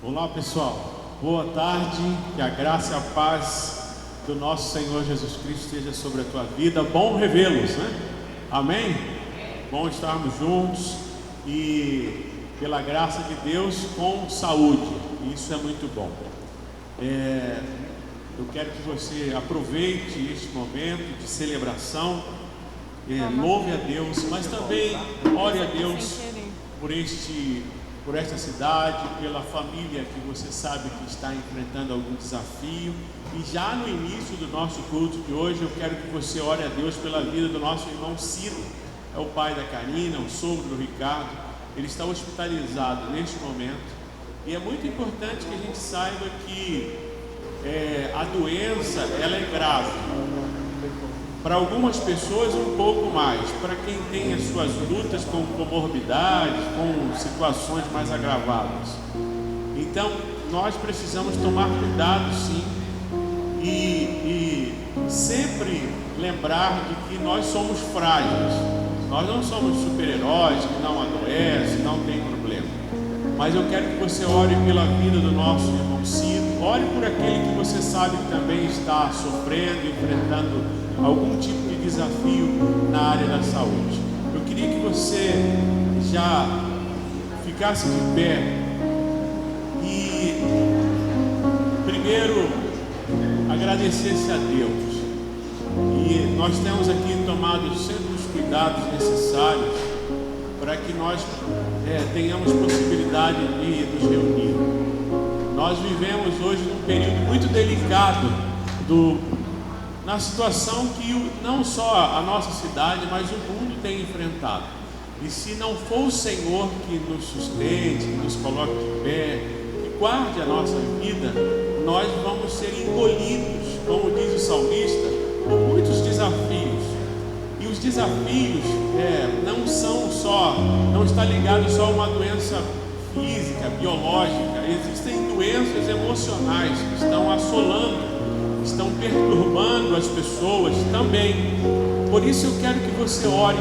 Olá pessoal, boa tarde, que a graça e a paz do nosso Senhor Jesus Cristo esteja sobre a tua vida. Bom revê-los, né? Amém? Bom estarmos juntos e pela graça de Deus com saúde, isso é muito bom. Eu quero que você aproveite este momento de celebração, louve a Deus, mas também ore a Deus por esta cidade, pela família que você sabe que está enfrentando algum desafio. E já no início do nosso culto de hoje, eu quero que você ore a Deus pela vida do nosso irmão Ciro. É o pai da Karina, o sogro do Ricardo. Ele está hospitalizado neste momento. E é muito importante que a gente saiba que a doença, ela é grave. Para algumas pessoas um pouco mais, para quem tem as suas lutas com comorbidades, com situações mais agravadas. Então, nós precisamos tomar cuidado sim, e sempre lembrar de que nós somos frágeis. Nós não somos super-heróis que não adoecem, não tem problema. Mas eu quero que você ore pela vida do nosso irmão Ciro, ore por aquele que você sabe que também está sofrendo, enfrentando algum tipo de desafio na área da saúde. Eu queria que você já ficasse de pé e primeiro agradecesse a Deus. E nós temos aqui tomado sempre os cuidados necessários para que nós tenhamos possibilidade de nos reunir. Nós vivemos hoje num período muito delicado na situação que não só a nossa cidade, mas o mundo tem enfrentado. E se não for o Senhor que nos sustente, que nos coloque de pé, que guarde a nossa vida, nós vamos ser engolidos, como diz o salmista, por muitos desafios. E os desafios não está ligado só a uma doença física, biológica. Existem doenças emocionais que estão assolando, estão perturbando as pessoas também. Por isso eu quero que você ore,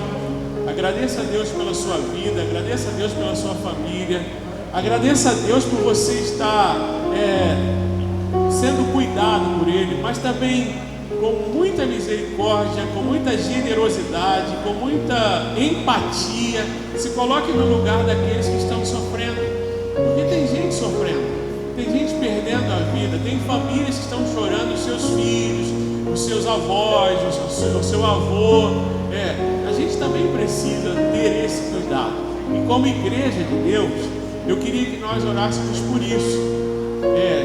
agradeça a Deus pela sua vida, agradeça a Deus pela sua família, agradeça a Deus por você estar sendo cuidado por Ele, mas também com muita misericórdia, com muita generosidade, com muita empatia. Se coloque no lugar daqueles que estão sofrendo, porque tem gente sofrendo, tem gente perdendo a vida, tem famílias que estão chorando os seus filhos, os seus avós, o seu avô. A gente também precisa ter esse cuidado. E como igreja de Deus, eu queria que nós orássemos por isso.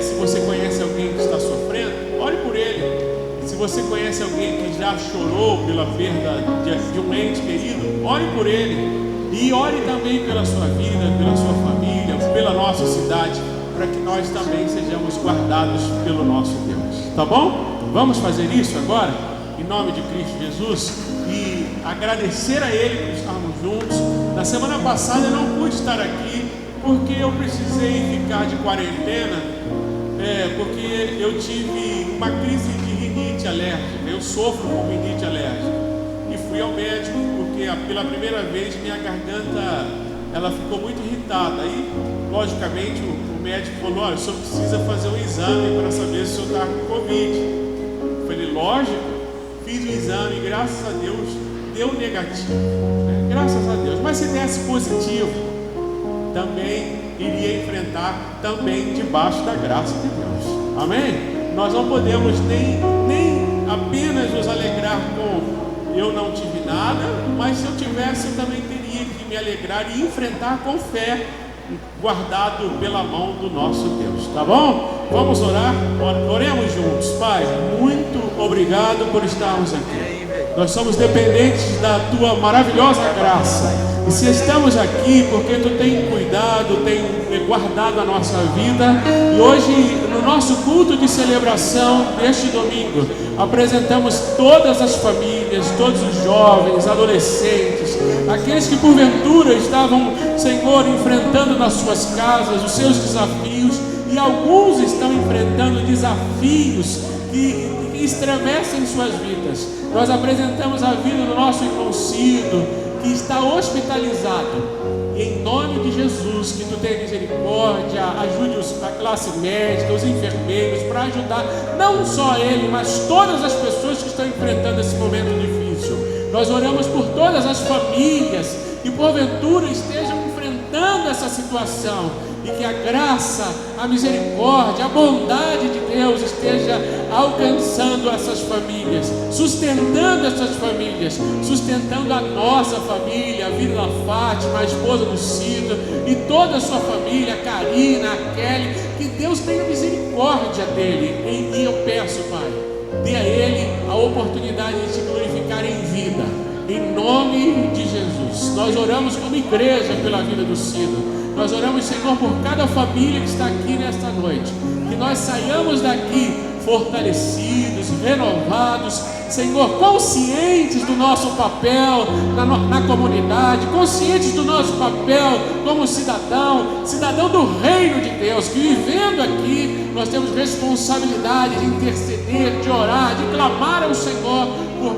Se você conhece alguém que está sofrendo, ore por ele. Se você conhece alguém que já chorou pela perda de um ente querido, ore por ele. E ore também pela sua vida, pela sua família, pela nossa cidade, para que nós também sejamos guardados pelo nosso Deus. Tá bom? Vamos fazer isso agora, em nome de Cristo Jesus, e agradecer a Ele por estarmos juntos. Na semana passada eu não pude estar aqui, porque eu precisei ficar de quarentena, porque eu tive uma crise de rinite alérgica. Eu sofro com rinite alérgica. E fui ao médico, porque pela primeira vez minha garganta ela ficou muito irritada. Aí, logicamente, o médico falou: olha, o senhor precisa fazer um exame para saber se o senhor está com Covid. Eu falei: lógico. Fiz o exame, graças a Deus deu negativo, né? Graças a Deus. Mas se desse positivo, também iria enfrentar, também debaixo da graça de Deus. Amém? Nós não podemos nem apenas nos alegrar com eu não tive nada, mas se eu tivesse, eu também teria que me alegrar e enfrentar com fé, guardado pela mão do nosso Deus. Tá bom? Vamos orar? Oremos juntos. Pai, muito obrigado por estarmos aqui. Nós somos dependentes da tua maravilhosa graça. E se estamos aqui, porque tu tem cuidado, tem guardado a nossa vida. E hoje, no nosso culto de celebração deste domingo, apresentamos todas as famílias, todos os jovens, adolescentes, aqueles que porventura estavam, Senhor, enfrentando nas suas casas os seus desafios. E alguns estão enfrentando desafios que estremecem suas vidas. Nós apresentamos a vida do nosso irmão Cido, que está hospitalizado. E em nome de Jesus, que tu tenha misericórdia, ajude a classe médica, os enfermeiros, para ajudar não só ele, mas todas as pessoas que estão enfrentando esse momento difícil. Nós oramos por todas as famílias que porventura estejam enfrentando essa situação, e que a graça, a misericórdia, a bondade de Deus esteja alcançando essas famílias, sustentando essas famílias, sustentando a nossa família, a Vila Fátima, a esposa do Cido e toda a sua família, a Karina, a Kelly. Que Deus tenha misericórdia dele. E eu peço, Pai, dê a ele a oportunidade de te glorificar em vida, em nome de Jesus. Nós oramos como igreja pela vida do Cido. Nós oramos, Senhor, por cada família que está aqui nesta noite. Que nós saiamos daqui fortalecidos, renovados, Senhor, conscientes do nosso papel na comunidade, conscientes do nosso papel como cidadão do reino de Deus, que vivendo aqui nós temos responsabilidade de interceder, de orar, de clamar ao Senhor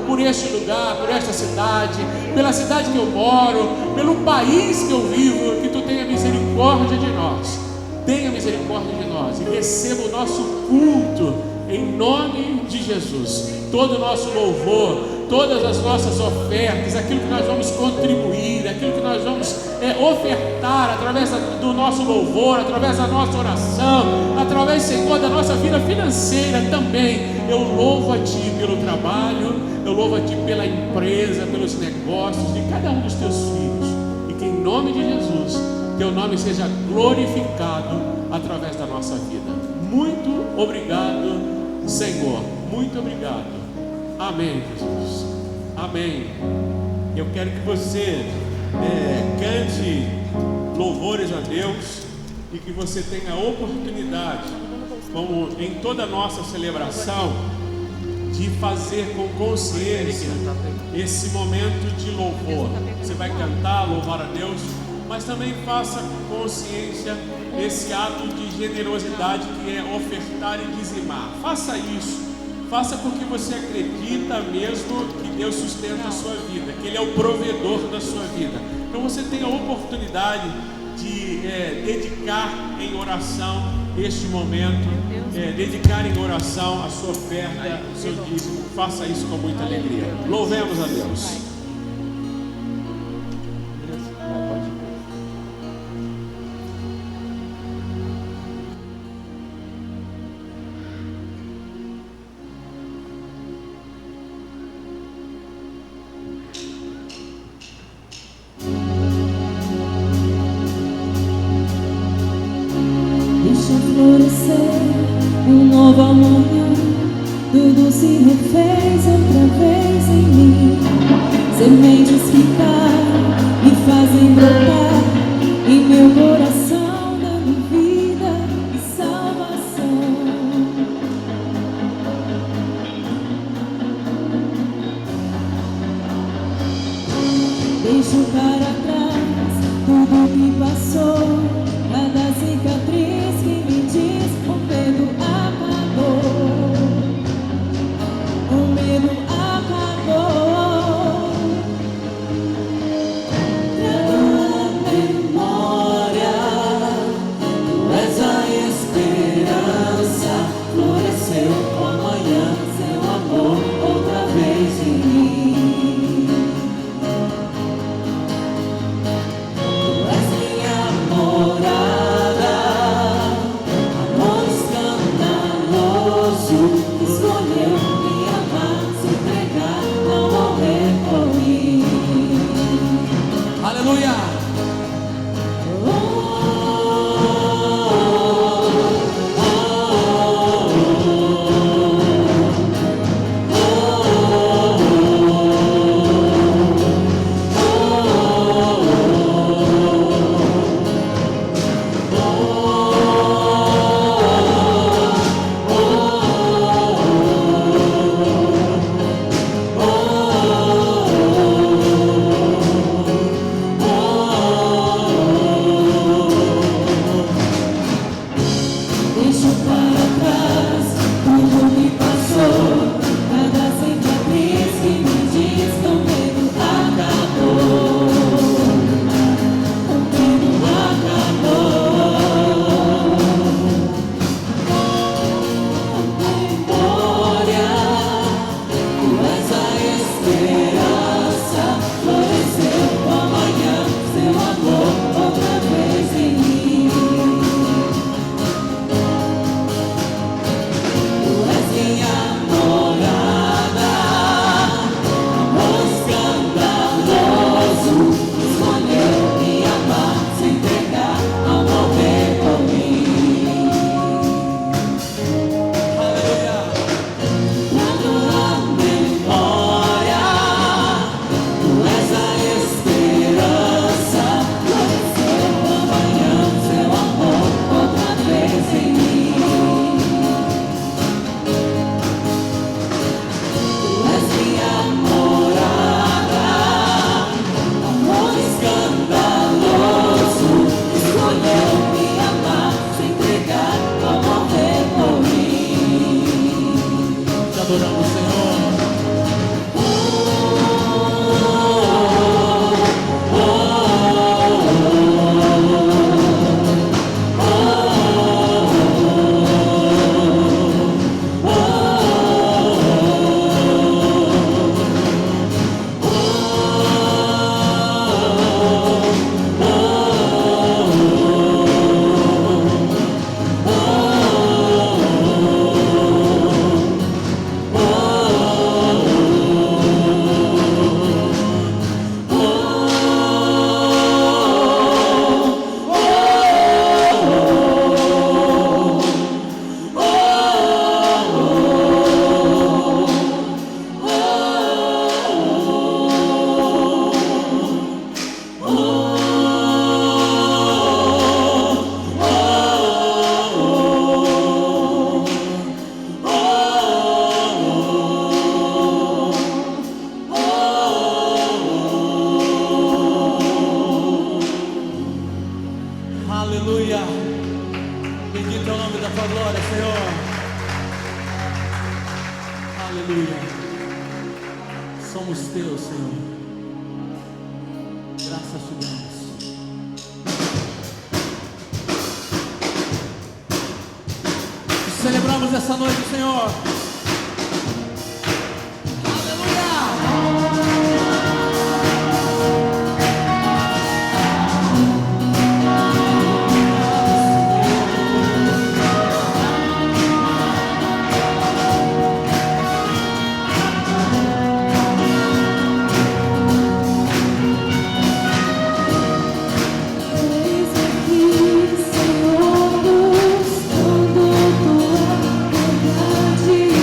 por este lugar, por esta cidade, pela cidade que eu moro, pelo país que eu vivo. Que tu tenha misericórdia de nós, tenha misericórdia de nós e receba o nosso culto em nome de Jesus. Todo o nosso louvor, todas as nossas ofertas, aquilo que nós vamos contribuir, aquilo que nós vamos ofertar através do nosso louvor, através da nossa oração, através, Senhor, da nossa vida financeira também. Eu louvo a Ti pelo trabalho, eu louvo a Ti pela empresa, pelos negócios de cada um dos Teus filhos, e que em nome de Jesus Teu nome seja glorificado através da nossa vida. Muito obrigado, Senhor, muito obrigado. Amém, Jesus, amém. Eu quero que você cante louvores a Deus, e que você tenha a oportunidade, como em toda a nossa celebração, de fazer com consciência esse momento de louvor. Você vai cantar, louvar a Deus, mas também faça com consciência esse ato de generosidade, que é ofertar e dizimar. Faça isso, faça porque você acredita mesmo que Deus sustenta a sua vida, que Ele é o provedor da sua vida. Então você tem a oportunidade de dedicar em oração este momento, dedicar em oração a sua oferta, o seu dízimo. Faça isso com muita alegria. Louvemos a Deus. Um novo amanhã, tudo se refez outra vez em mim. Sementes que caem me fazem brotar em meu coração, dando vida e salvação. Deixo para trás tudo que passou, cada cicatriz que me diz o medo acabou. O medo acabou. Trago a memória adoramos, Senhor. Aleluia. Bendito é o nome da tua glória, Senhor. Aleluia. Somos teus, Senhor. Graças te damos. Celebramos essa noite, Senhor. Senhor, buscando tua verdade.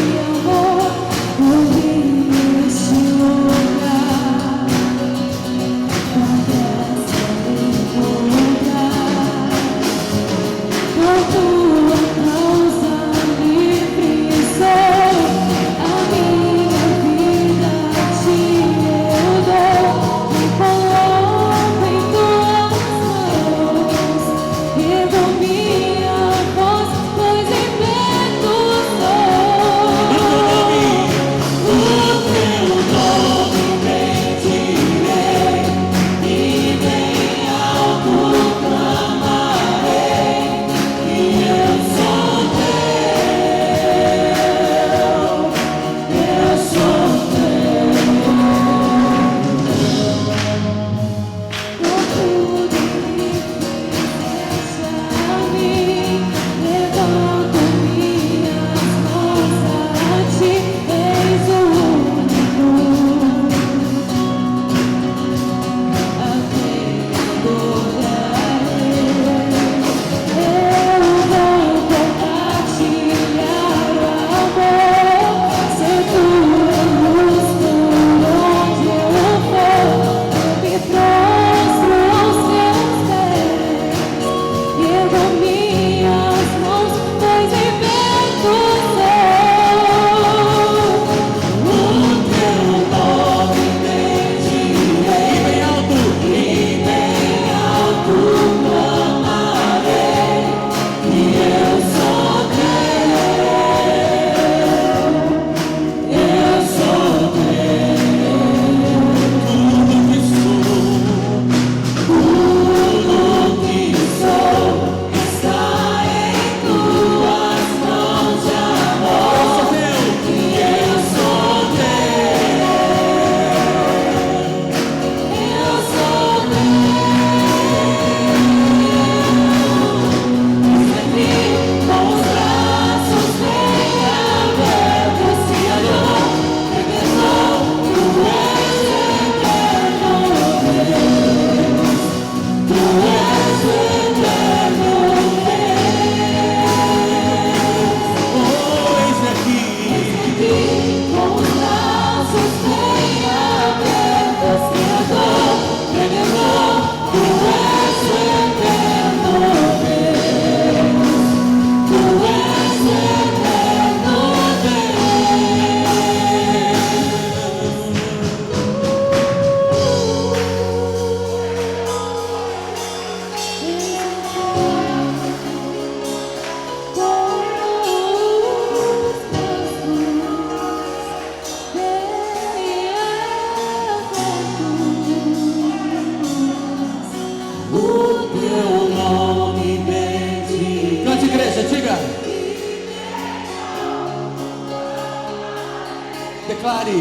Declare.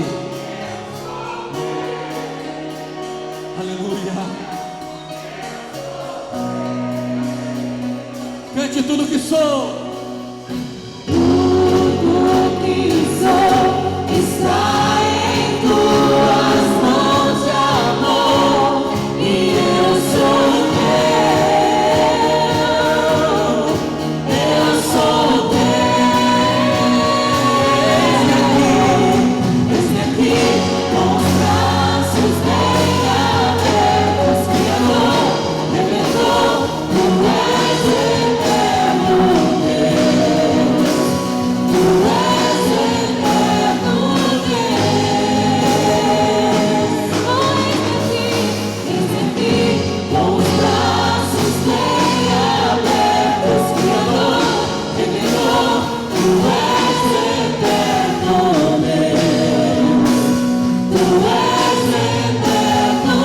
Aleluia. Cante tudo que sou. Tudo que sou está em tuas mãos de amor, e eu sou teu, eu sou teu. Eis-me aqui, com os braços bem abertos, Criador, Redentor, Tu és eterno Deus, Tu és eterno Deus. Oh, eis-me aqui, com os braços bem abertos, Criador, Redentor, Tu és eterno Deus, Tu és eterno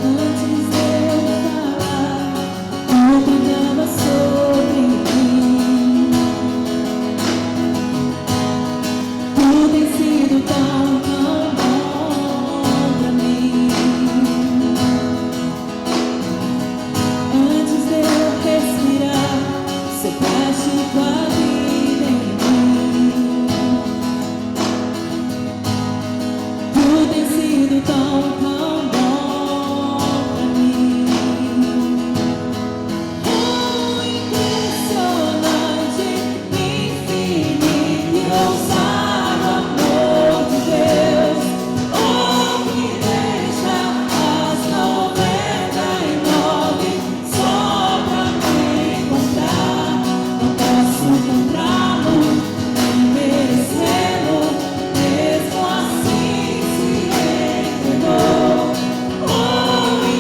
Antes de eu falar, tu brilhava sobre mim. Tu tem sido tão, tão bom pra mim. Antes de eu respirar, sopraste tua vida em mim. Tu tem sido tão, tão bom pra mim. Impressionante, infinito e ousado amor de Deus, que deixa as 99 só pra me encontrar. Não posso comprá-lo, nem merecê-lo, mesmo assim se entregou.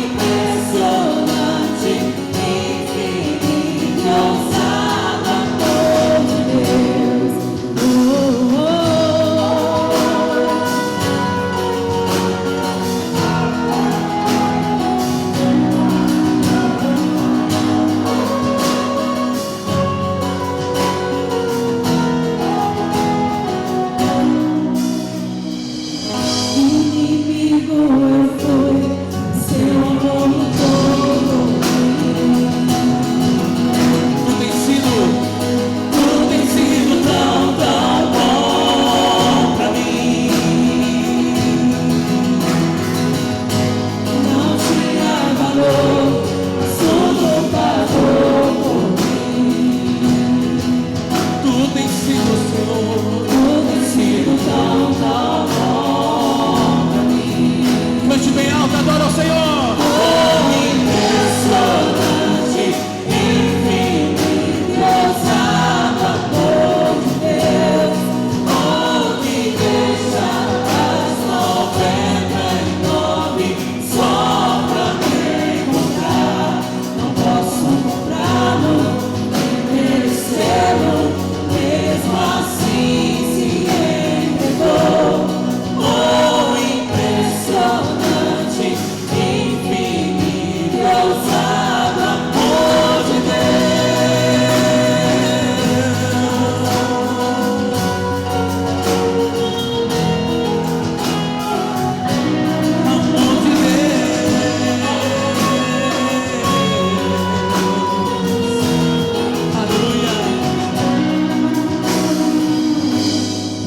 Impressionante, infinito e ousado amor de Deus. Inimigo eu fui, seu amor mudou. Tu tem sido tão, tão bom pra mim. Não tinha valor, tudo pagou por mim. Tu tem sido, Senhor. Tu tem sido tão, tão bom pra mim. Cante bem alto, adora ao Senhor. Impressionante, infinito e ousado amor de Deus, que deixa as 99 só pra me encontrar. Não posso comprá-lo, nem merecê-lo, mesmo assim se entregou. Impressionante, infinito e ousado amor de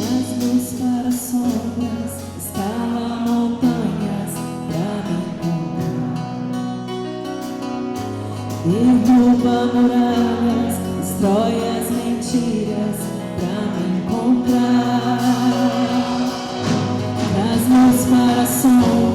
Das luzes para sombras, escala montanhas pra me encontrar. Derruba muralhas, destrói as mentiras pra me encontrar. Das luzes para sombras,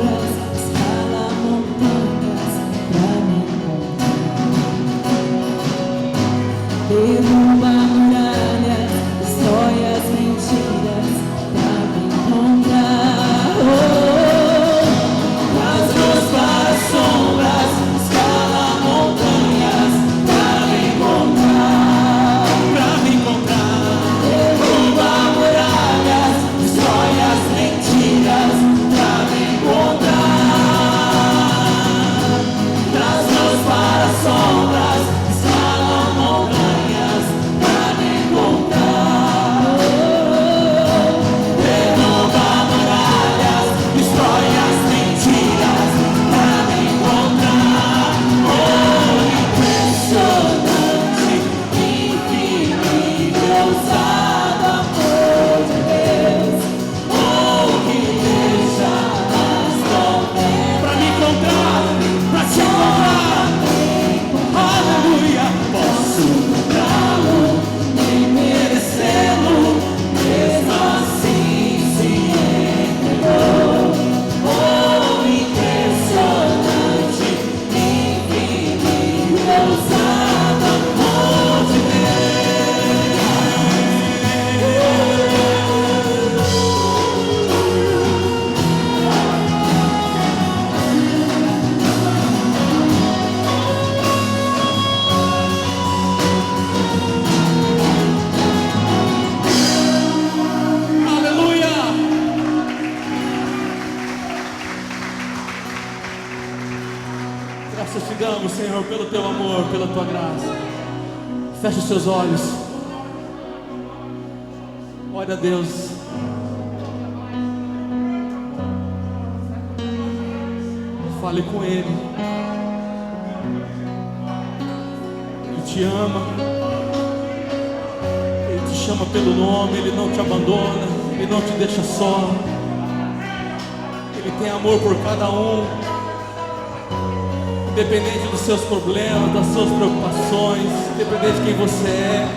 obrigado, Senhor, pelo teu amor, pela tua graça. Feche os seus olhos. Olha a Deus. Fale com Ele. Ele te ama. Ele te chama pelo nome. Ele não te abandona. Ele não te deixa só. Ele tem amor por cada um, independente dos seus problemas, das suas preocupações, independente de quem você é.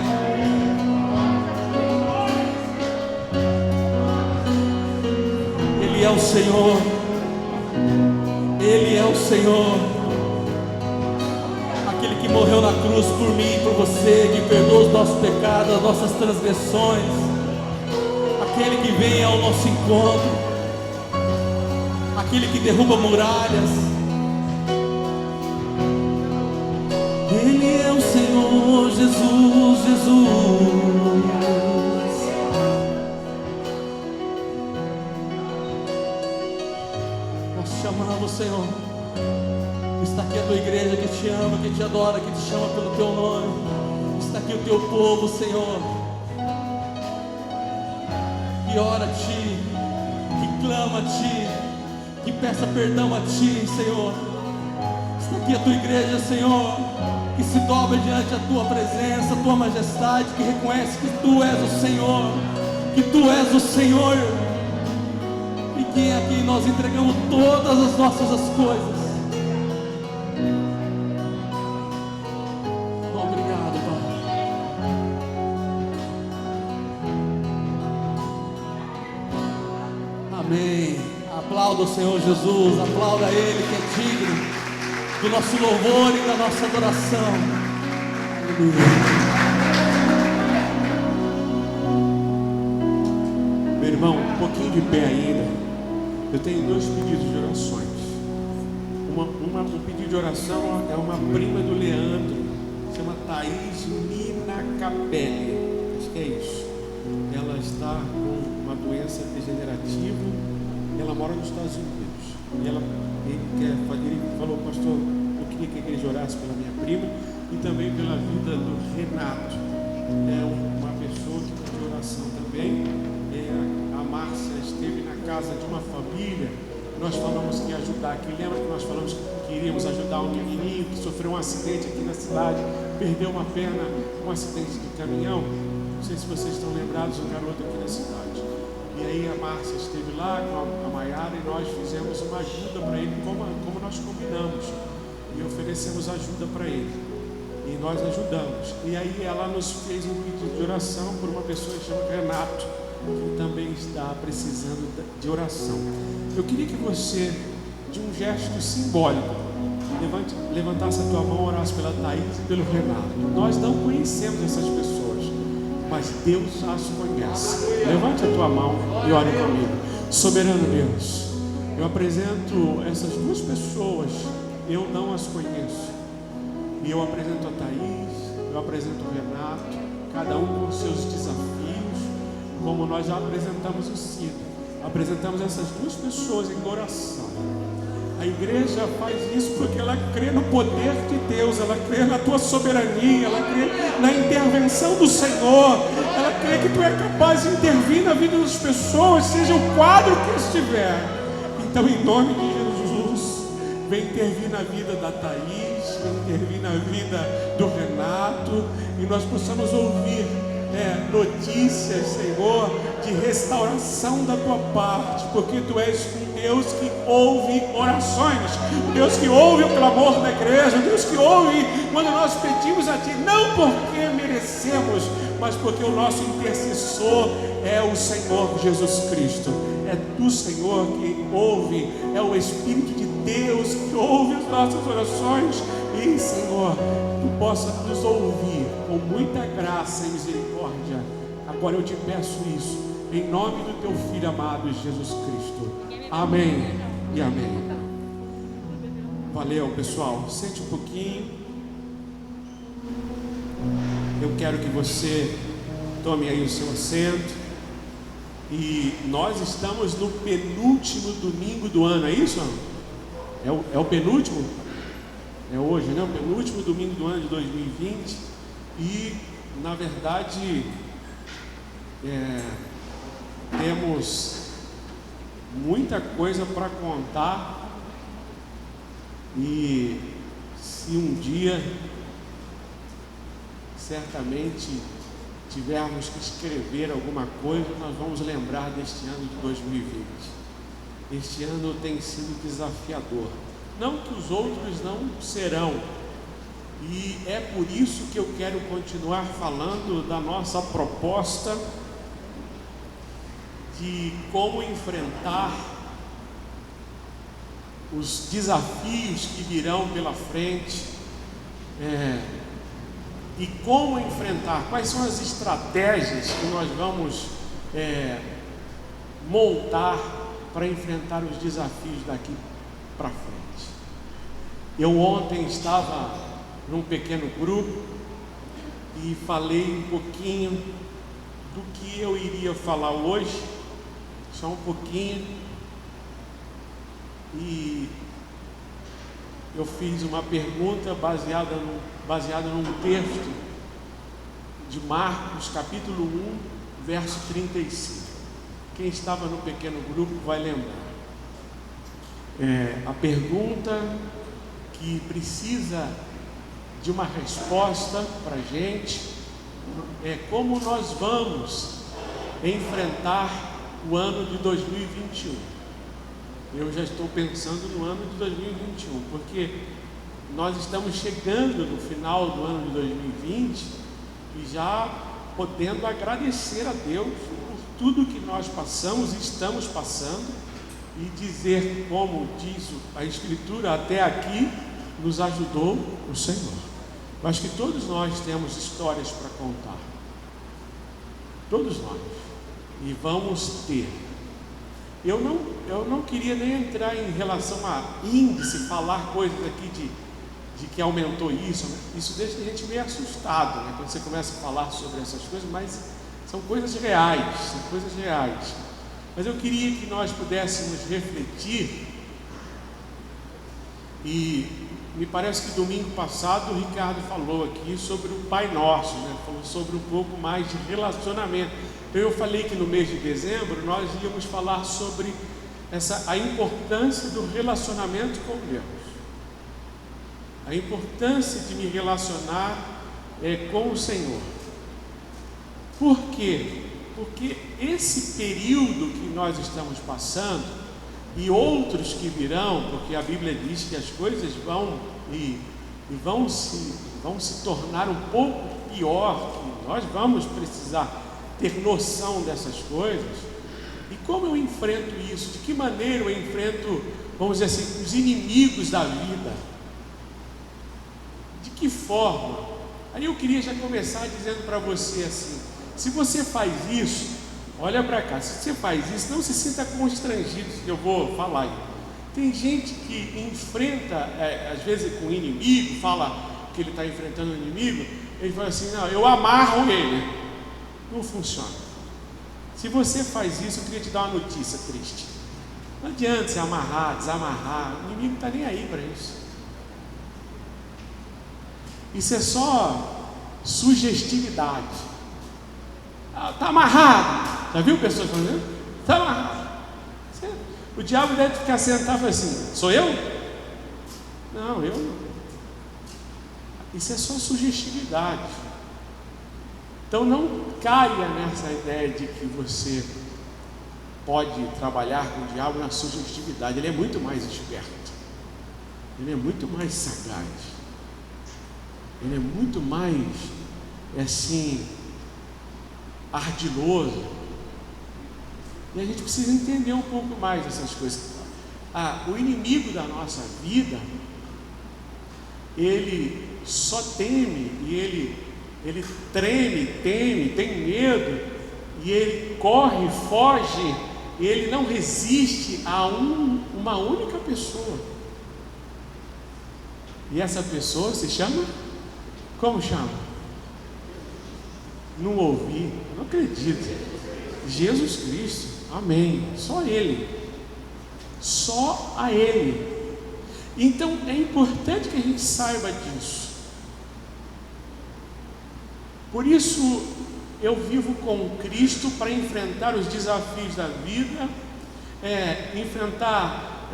Ele é o Senhor. Ele é o Senhor. Aquele que morreu na cruz por mim e por você, que perdoa os nossos pecados, as nossas transgressões. Aquele que vem ao nosso encontro. Aquele que derruba muralhas. Ele é o Senhor Jesus, Jesus. Nós te chamamos, Senhor. Está aqui a tua igreja que te ama, que te adora, que te chama pelo teu nome. Está aqui o teu povo, Senhor, que ora a ti, que clama a ti, que peça perdão a ti, Senhor. Está aqui a tua igreja, Senhor, que se dobra diante da tua presença, a tua majestade, que reconhece que tu és o Senhor, que tu és o Senhor, e que aqui nós entregamos todas as nossas coisas. Obrigado, Pai. Amém. Aplauda o Senhor Jesus, aplauda Ele que é digno do nosso louvor e da nossa adoração. Aleluia. Meu irmão, um pouquinho de pé ainda. Eu tenho 2 pedidos de orações. Um pedido de oração é uma prima do Leandro, chama Thaís Nina Capelli. Acho que é isso. Ela está com uma doença degenerativa. Ela mora nos Estados Unidos. E ele falou, pastor, eu queria que a igreja orasse pela minha prima e também pela vida do Renato. É uma pessoa que pediu oração também. A Márcia esteve na casa de uma família. Nós falamos que ia ajudar aqui. Lembra que nós falamos que iríamos ajudar um menininho que sofreu um acidente aqui na cidade, perdeu uma perna, um acidente de caminhão. Não sei se vocês estão lembrados, um garoto aqui na cidade. E aí a Márcia esteve lá com a Maiara e nós fizemos uma ajuda para ele, como nós combinamos. E oferecemos ajuda para ele. E nós ajudamos. E aí ela nos fez um pedido de oração por uma pessoa que chama Renato, que também está precisando de oração. Eu queria que você, de um gesto simbólico, levantasse a tua mão, orasse pela Thaís e pelo Renato. Nós não conhecemos essas pessoas, mas Deus as conhece. Levante a tua mão e ore comigo. Soberano Deus, eu apresento essas 2 pessoas, eu não as conheço. E eu apresento a Thaís, eu apresento o Renato, cada um com seus desafios, como nós já apresentamos o Cid. Apresentamos essas 2 pessoas em oração. A igreja faz isso porque ela crê no poder de Deus, ela crê na tua soberania, ela crê na intervenção do Senhor, ela crê que tu é capaz de intervir na vida das pessoas, seja o quadro que estiver. Então, em nome de Jesus, vem intervir na vida da Thaís, vem intervir na vida do Renato, e nós possamos ouvir notícias, Senhor, de restauração da tua parte, porque tu és um Deus que ouve orações, um Deus que ouve o clamor da igreja, um Deus que ouve quando nós pedimos a ti, não porque merecemos, mas porque o nosso intercessor é o Senhor Jesus Cristo. É tu, Senhor, que ouve, é o Espírito de Deus que ouve as nossas orações. E, Senhor, tu possa nos ouvir com muita graça e misericórdia. Agora eu te peço isso, em nome do teu Filho amado Jesus Cristo. Amém e amém. Valeu, pessoal. Sente um pouquinho. Eu quero que você tome aí o seu assento. E nós estamos no penúltimo domingo do ano, é isso? É o penúltimo? é hoje, né? O penúltimo domingo do ano de 2020, e na verdade temos muita coisa para contar, e se um dia certamente tivermos que escrever alguma coisa, nós vamos lembrar deste ano de 2020. Este ano tem sido desafiador, não que os outros não serão, e é por isso que eu quero continuar falando da nossa proposta de como enfrentar os desafios que virão pela frente, e como enfrentar, quais são as estratégias que nós vamos montar para enfrentar os desafios daqui para frente. Eu ontem estava num pequeno grupo e falei um pouquinho do que eu iria falar hoje, só um pouquinho, e eu fiz uma pergunta baseada num texto de Marcos, capítulo 1, verso 35. Quem estava no pequeno grupo vai lembrar. A pergunta que precisa de uma resposta para a gente é como nós vamos enfrentar o ano de 2021. Eu já estou pensando no ano de 2021, porque nós estamos chegando no final do ano de 2020 e já podendo agradecer a Deus por tudo que nós passamos e estamos passando, e dizer, como diz a Escritura, até aqui nos ajudou o Senhor. Eu acho que todos nós temos histórias para contar, todos nós, e vamos ter. Eu não queria nem entrar em relação a índice, falar coisas aqui de que aumentou isso, né? Isso deixa a gente meio assustado, né? Quando você começa a falar sobre essas coisas, mas são coisas reais, Mas eu queria que nós pudéssemos refletir, e me parece que domingo passado o Ricardo falou aqui sobre o Pai Nosso, né? Falou sobre um pouco mais de relacionamento. Então eu falei que no mês de dezembro nós íamos falar sobre a importância do relacionamento com Deus, a importância de me relacionar com o Senhor. Por quê? Porque esse período que nós estamos passando, e outros que virão, porque a Bíblia diz que as coisas vão se tornar um pouco pior, que nós vamos precisar ter noção dessas coisas. E como eu enfrento isso? De que maneira eu enfrento, vamos dizer assim, os inimigos da vida? De que forma? Aí eu queria já começar dizendo para você assim: se você faz isso, olha para cá, se você faz isso, não se sinta constrangido, que eu vou falar aí. Tem gente que enfrenta, às vezes com o inimigo, fala que ele está enfrentando o inimigo, ele fala assim: não, eu amarro ele. Não funciona. Se você faz isso, eu queria te dar uma notícia triste. Não adianta você amarrar, desamarrar, o inimigo não está nem aí para isso. Isso é só sugestividade. Está amarrado. Já viu pessoas falando? Está amarrado. O diabo deve ficar sentado e falar assim: sou eu? Não, eu não. Isso é só sugestividade. Então não caia nessa ideia de que você pode trabalhar com o diabo na sugestividade. Ele é muito mais esperto, ele é muito mais sagaz, ele é muito mais assim ardiloso, e a gente precisa entender um pouco mais dessas coisas. O inimigo da nossa vida, ele só teme, e ele treme, teme, tem medo, e ele corre, foge, e ele não resiste a uma única pessoa. E essa pessoa se chama? Como chama? Não ouvi, não acredito. Jesus Cristo, amém. Só Ele, só a Ele. Então é importante que a gente saiba disso. Por isso eu vivo com Cristo para enfrentar os desafios da vida, enfrentar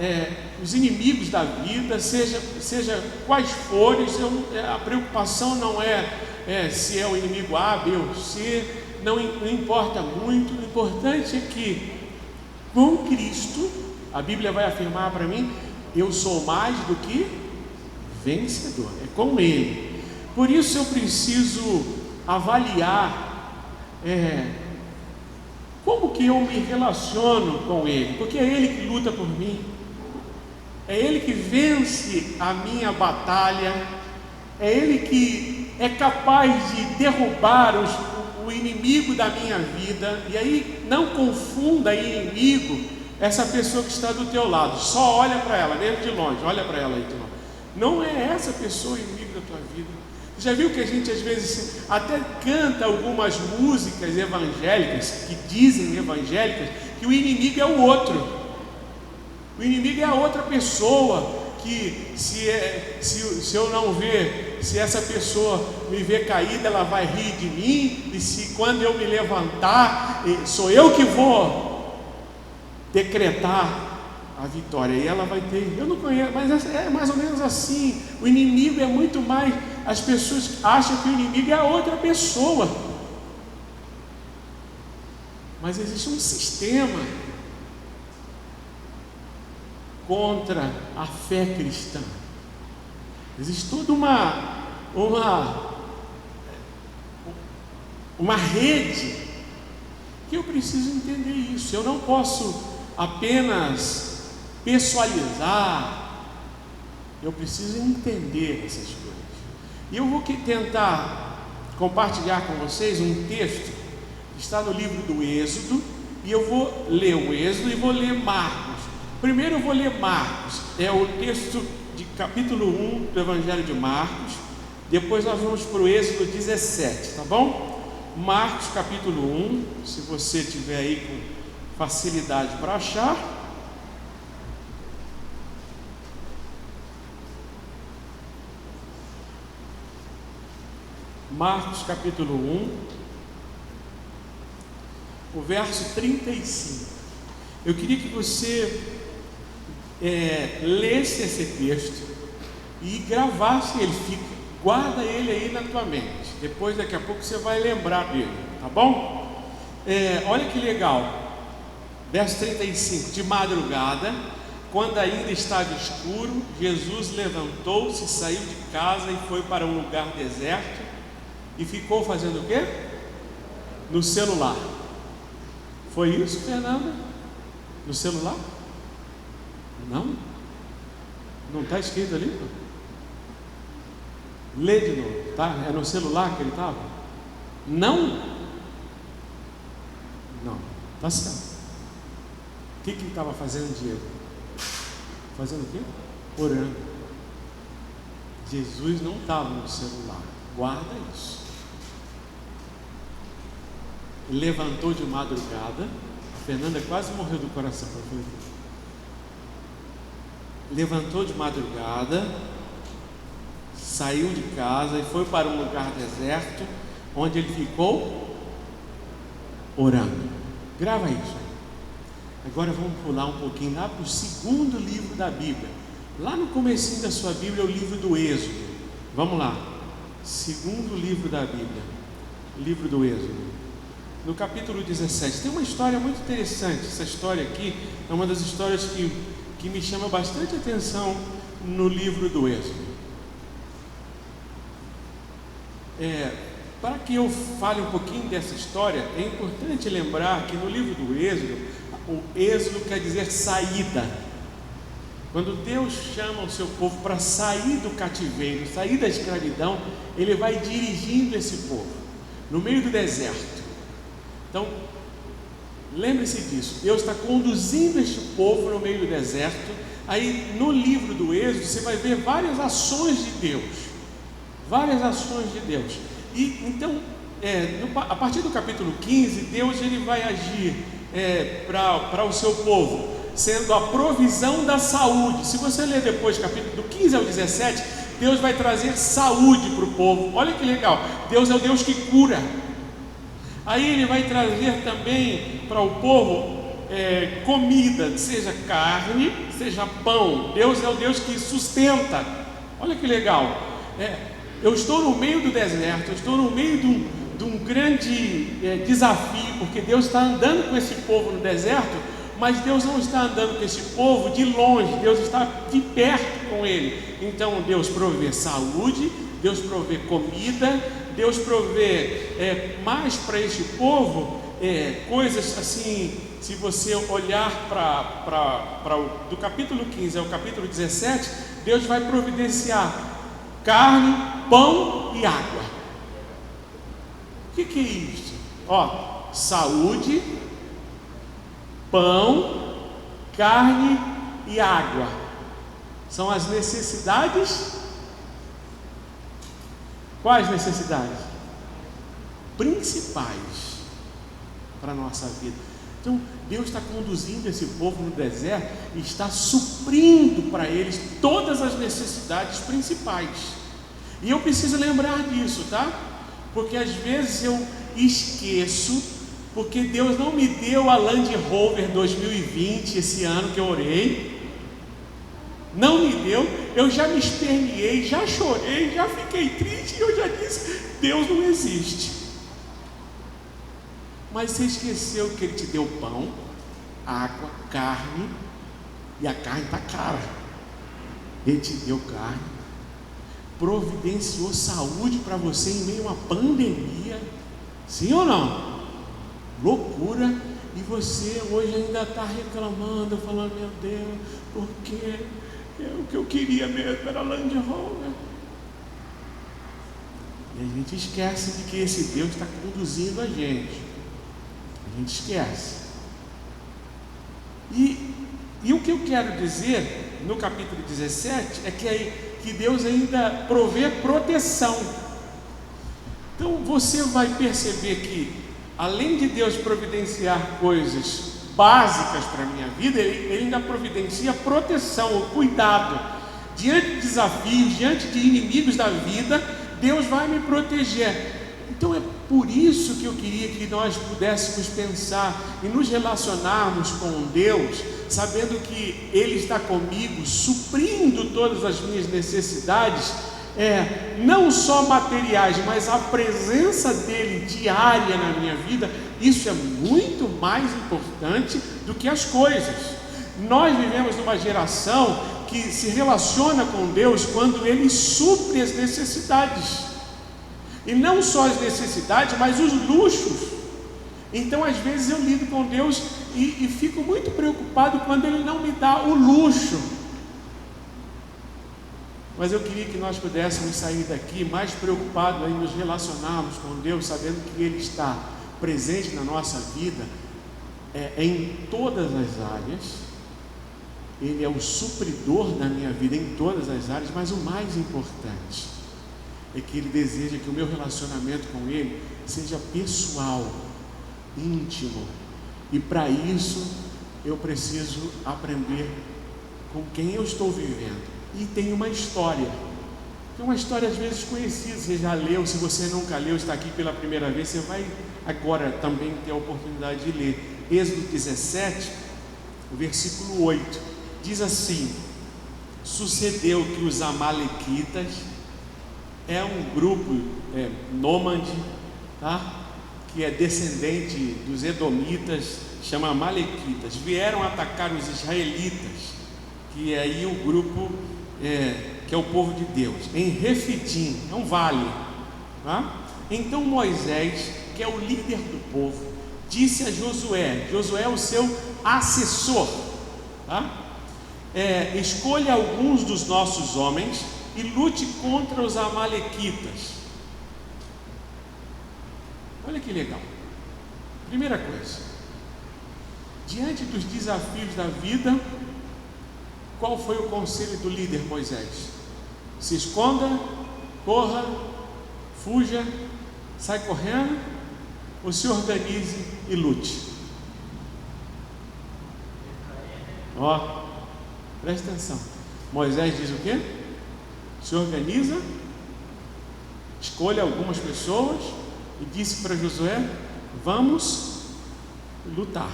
os inimigos da vida, seja quais forem. A preocupação não é se é o inimigo A, B ou C, não importa muito. O importante é que com Cristo, a Bíblia vai afirmar para mim, eu sou mais do que vencedor, é com Ele. Por isso eu preciso avaliar como que eu me relaciono com Ele, porque é Ele que luta por mim, é Ele que vence a minha batalha, é Ele que é capaz de derrubar o inimigo da minha vida. E aí não confunda inimigo essa pessoa que está do teu lado, só olha para ela, mesmo de longe, olha para ela aí de longe. Não é essa pessoa inimigo da tua vida. Já viu que a gente às vezes até canta algumas músicas evangélicas, que dizem evangélicas, que o inimigo é o outro, o inimigo é a outra pessoa, que se eu não ver, se essa pessoa me ver caída, ela vai rir de mim, e se quando eu me levantar, sou eu que vou decretar a vitória, e ela vai ter, eu não conheço, mas é mais ou menos assim. O inimigo é muito mais, as pessoas acham que o inimigo é a outra pessoa, mas existe um sistema contra a fé cristã, existe toda uma rede, que eu preciso entender isso. Eu não posso apenas pessoalizar, eu preciso entender essas coisas. E eu vou tentar compartilhar com vocês um texto que está no livro do Êxodo, e eu vou ler o Êxodo e vou ler Marcos. Primeiro eu vou ler Marcos, é o texto de capítulo 1 do Evangelho de Marcos, depois nós vamos para o Êxodo 17, tá bom? Marcos capítulo 1, se você tiver aí com facilidade para achar. Marcos capítulo 1, o verso 35. Eu queria que você lesse esse texto e gravasse ele, guarda ele aí na tua mente. Depois, daqui a pouco, você vai lembrar dele, tá bom? Olha que legal, verso 35. De madrugada, quando ainda estava escuro, Jesus levantou-se, saiu de casa e foi para um lugar deserto e ficou fazendo o quê? No celular. Foi isso, Fernanda? No celular? Não? Não está escrito ali? Lê de novo, tá? É no celular que ele estava? Não? Não, tá certo. O que ele estava fazendo, Diego? Fazendo o quê? Orando. Jesus não estava no celular, guarda isso. Levantou de madrugada. A Fernanda quase morreu do coração. Levantou de madrugada, saiu de casa e foi para um lugar deserto, onde ele ficou orando. Grava isso aí. Agora vamos pular um pouquinho lá para o segundo livro da Bíblia. Lá no comecinho da sua Bíblia é o livro do Êxodo. Vamos lá. Segundo livro da Bíblia, livro do Êxodo, no capítulo 17. Tem uma história muito interessante. Essa história aqui é uma das histórias que me chama bastante atenção no livro do Êxodo. Para que eu fale um pouquinho dessa história, é importante lembrar que no livro do Êxodo, o êxodo quer dizer saída. Quando Deus chama o seu povo para sair do cativeiro, sair da escravidão, Ele vai dirigindo esse povo no meio do deserto. Então, lembre-se disso, Deus está conduzindo este povo no meio do deserto. Aí no livro do Êxodo você vai ver várias ações de Deus, e então a partir do capítulo 15, Deus ele vai agir para o seu povo, sendo a provisão da saúde. Se você ler depois, capítulo do 15 ao 17, Deus vai trazer saúde para o povo. Olha que legal, Deus é o Deus que cura. Aí Ele vai trazer também para o povo comida, seja carne, seja pão. Deus é o Deus que sustenta. Olha que legal. Eu estou no meio do deserto, eu estou no meio de um grande desafio, porque Deus está andando com esse povo no deserto, mas Deus não está andando com esse povo de longe, Deus está de perto com ele. Então Deus provê saúde, Deus provê comida, Deus provê mais para este povo, coisas assim. Se você olhar do capítulo 15 ao capítulo 17, Deus vai providenciar carne, pão e água. O que é isso? Saúde, pão, carne e água. São as necessidades. Quais necessidades? Principais para a nossa vida. Então, Deus está conduzindo esse povo no deserto e está suprindo para eles todas as necessidades principais. E eu preciso lembrar disso, tá? Porque às vezes eu esqueço, porque Deus não me deu a Land Rover 2020 esse ano que eu orei. Não me deu, eu já me esperneei, já chorei, já fiquei triste, eu já disse, Deus não existe. Mas você esqueceu que Ele te deu pão, água, carne, e a carne está cara. Ele te deu carne, providenciou saúde para você em meio a uma pandemia. Sim ou não? Loucura. E você hoje ainda está reclamando, falando, meu Deus, porque o que eu queria mesmo era Land Rover. E a gente esquece de que esse Deus está conduzindo a gente. A gente esquece. E o que eu quero dizer no capítulo 17 é que Deus ainda provê proteção. Então você vai perceber que, além de Deus providenciar coisas básicas para a minha vida, Ele ainda providencia proteção, o cuidado. Diante de desafios, diante de inimigos da vida, Deus vai me proteger. Então é por isso que eu queria que nós pudéssemos pensar e nos relacionarmos com Deus, sabendo que Ele está comigo, suprindo todas as minhas necessidades, não só materiais, mas a presença dEle diária na minha vida. Isso é muito mais importante do que as coisas. Nós vivemos numa geração que se relaciona com Deus quando Ele supre as necessidades. E não só as necessidades, mas os luxos. Então às vezes eu lido com Deus e fico muito preocupado quando Ele não me dá o luxo. Mas eu queria que nós pudéssemos sair daqui mais preocupados em nos relacionarmos com Deus, sabendo que Ele está presente na nossa vida, em todas as áreas. Ele é o supridor da minha vida em todas as áreas, mas o mais importante é que Ele deseja que o meu relacionamento com Ele seja pessoal, íntimo. E para isso eu preciso aprender com quem eu estou vivendo. E tem uma história às vezes conhecida, você já leu. Se você nunca leu, está aqui pela primeira vez, você vai agora também ter a oportunidade de ler. Êxodo 17, o versículo 8, diz assim: sucedeu que os amalequitas, é um grupo nômade, tá? Que é descendente dos edomitas, chama amalequitas, vieram atacar os israelitas, que é aí o grupo que é o povo de Deus, em Refidim, é um vale, tá? Então Moisés, que é o líder do povo, disse a Josué é o seu assessor, tá? Escolha alguns dos nossos homens e lute contra os amalequitas. Olha que legal. Primeira coisa, diante dos desafios da vida, qual foi o conselho do líder Moisés? Se esconda, corra, fuja, sai correndo, ou se organize e lute? Ó, presta atenção. Moisés diz o quê? Se organiza, escolhe algumas pessoas e disse para Josué: vamos lutar.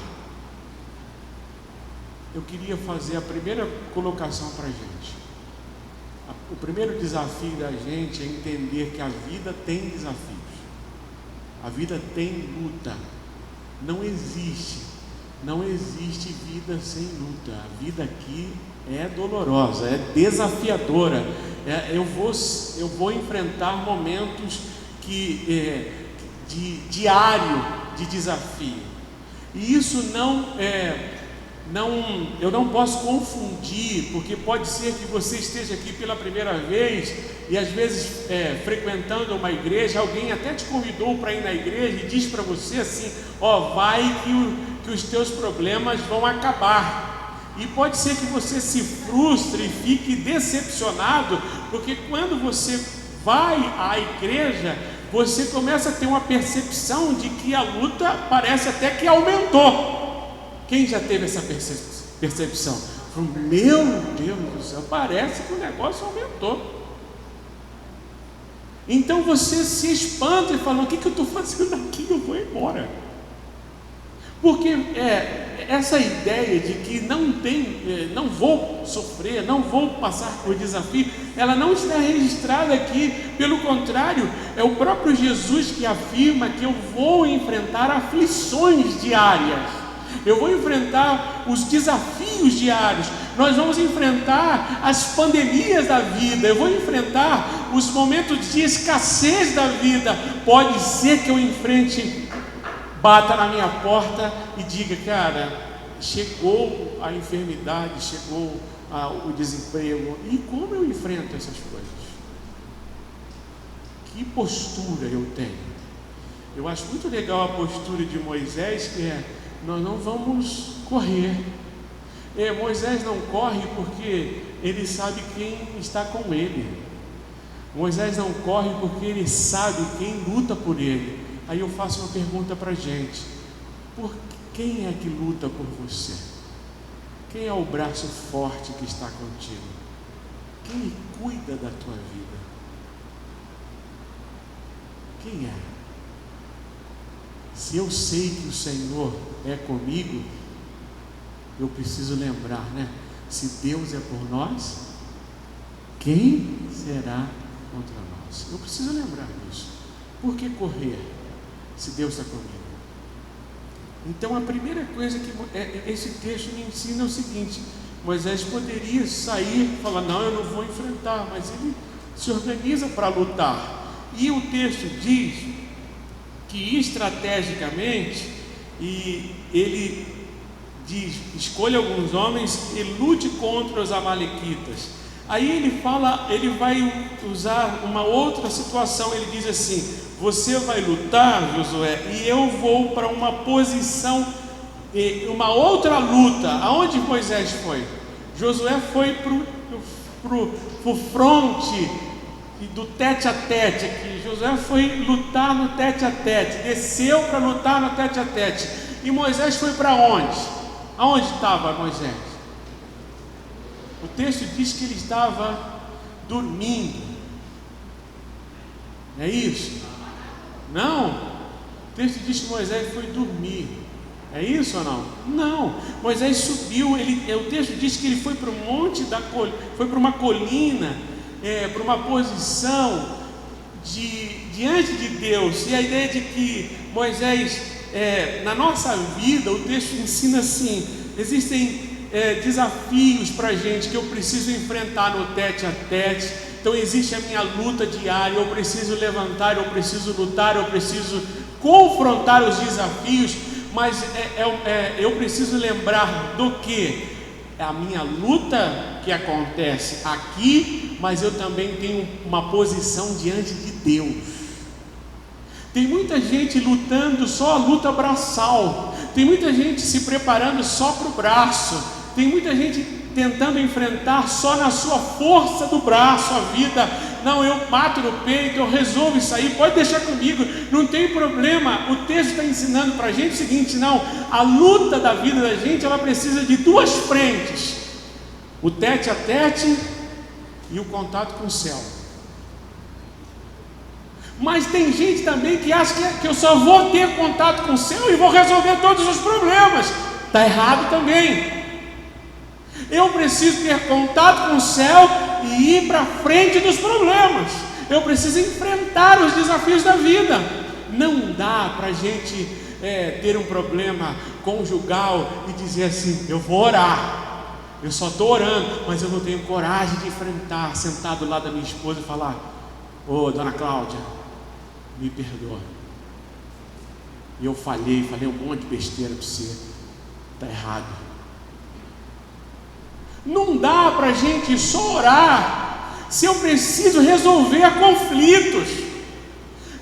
Eu queria fazer a primeira colocação para a gente. O primeiro desafio da gente é entender que a vida tem desafios, a vida tem luta. Não existe vida sem luta. A vida aqui é dolorosa, é desafiadora. Eu vou enfrentar momentos diário de desafio. E isso eu não posso confundir, porque pode ser que você esteja aqui pela primeira vez e às vezes frequentando uma igreja, alguém até te convidou para ir na igreja e diz para você assim: ó, vai que os teus problemas vão acabar. E pode ser que você se frustre e fique decepcionado, porque quando você vai à igreja, você começa a ter uma percepção de que a luta parece até que aumentou. Quem já teve essa percepção? Meu Deus do céu, parece que o negócio aumentou. Então você se espanta e fala: o que eu estou fazendo aqui? Eu vou embora. Porque essa ideia de que não vou sofrer, não vou passar por desafio, ela não está registrada aqui. Pelo contrário, é o próprio Jesus que afirma que eu vou enfrentar aflições diárias. Eu vou enfrentar os desafios diários. Nós vamos enfrentar as pandemias da vida. Eu vou enfrentar os momentos de escassez da vida. Pode ser que eu enfrente, bata na minha porta e diga: cara, chegou a enfermidade, chegou o desemprego. E como eu enfrento essas coisas? Que postura eu tenho? Eu acho muito legal a postura de Moisés, que nós não vamos correr. Moisés não corre porque ele sabe quem está com ele. Moisés não corre porque ele sabe quem luta por ele. Aí eu faço uma pergunta para a gente: quem é que luta por você? Quem é o braço forte que está contigo? Quem cuida da tua vida? Quem é? Se eu sei que o Senhor é comigo, eu preciso lembrar, se Deus é por nós, quem será contra nós? Eu preciso lembrar disso. Por que correr se Deus está comigo? Então a primeira coisa que esse texto me ensina é o seguinte: Moisés poderia sair e falar: não, eu não vou enfrentar, mas ele se organiza para lutar. E o texto diz que estrategicamente, e ele diz: escolha alguns homens e lute contra os amalequitas. Aí ele vai usar uma outra situação. Ele diz assim: você vai lutar, Josué, e eu vou para uma posição, uma outra luta. Aonde Moisés foi? Josué foi para o fronte do tete a tete aqui. Josué foi lutar no tete a tete, desceu para lutar no tete a tete. E Moisés foi para onde? Aonde estava Moisés? O texto diz que ele estava dormindo. É isso? Não. O texto diz que Moisés foi dormir. É isso ou não? Não. Moisés subiu. O texto diz que ele foi para o monte foi para uma colina, para uma posição diante de Deus. E a ideia de que Moisés, na nossa vida, o texto ensina assim: existem desafios para a gente que eu preciso enfrentar no tete a tete. Então existe a minha luta diária. Eu preciso levantar, eu preciso lutar, eu preciso confrontar os desafios. Mas eu preciso lembrar do que? É a minha luta que acontece aqui, mas eu também tenho uma posição diante de Deus. Tem muita gente lutando só a luta braçal. Tem muita gente se preparando só para o braço. Tem muita gente tentando enfrentar só na sua força do braço a vida. Não, eu mato no peito, eu resolvo isso aí, pode deixar comigo, não tem problema. O texto está ensinando para a gente o seguinte: não, a luta da vida da gente, ela precisa de duas frentes: o tete a tete e o contato com o céu. Mas tem gente também que acha que eu só vou ter contato com o céu e vou resolver todos os problemas. Está errado também. Eu preciso ter contato com o céu e ir para frente dos problemas. Eu preciso enfrentar os desafios da vida. Não dá para a gente ter um problema conjugal e dizer assim: eu vou orar, eu só estou orando, mas eu não tenho coragem de enfrentar, sentar do lado da minha esposa e falar: ô dona Cláudia, me perdoa, eu falei um monte de besteira para você. Está errado. Não dá para a gente só orar se eu preciso resolver conflitos.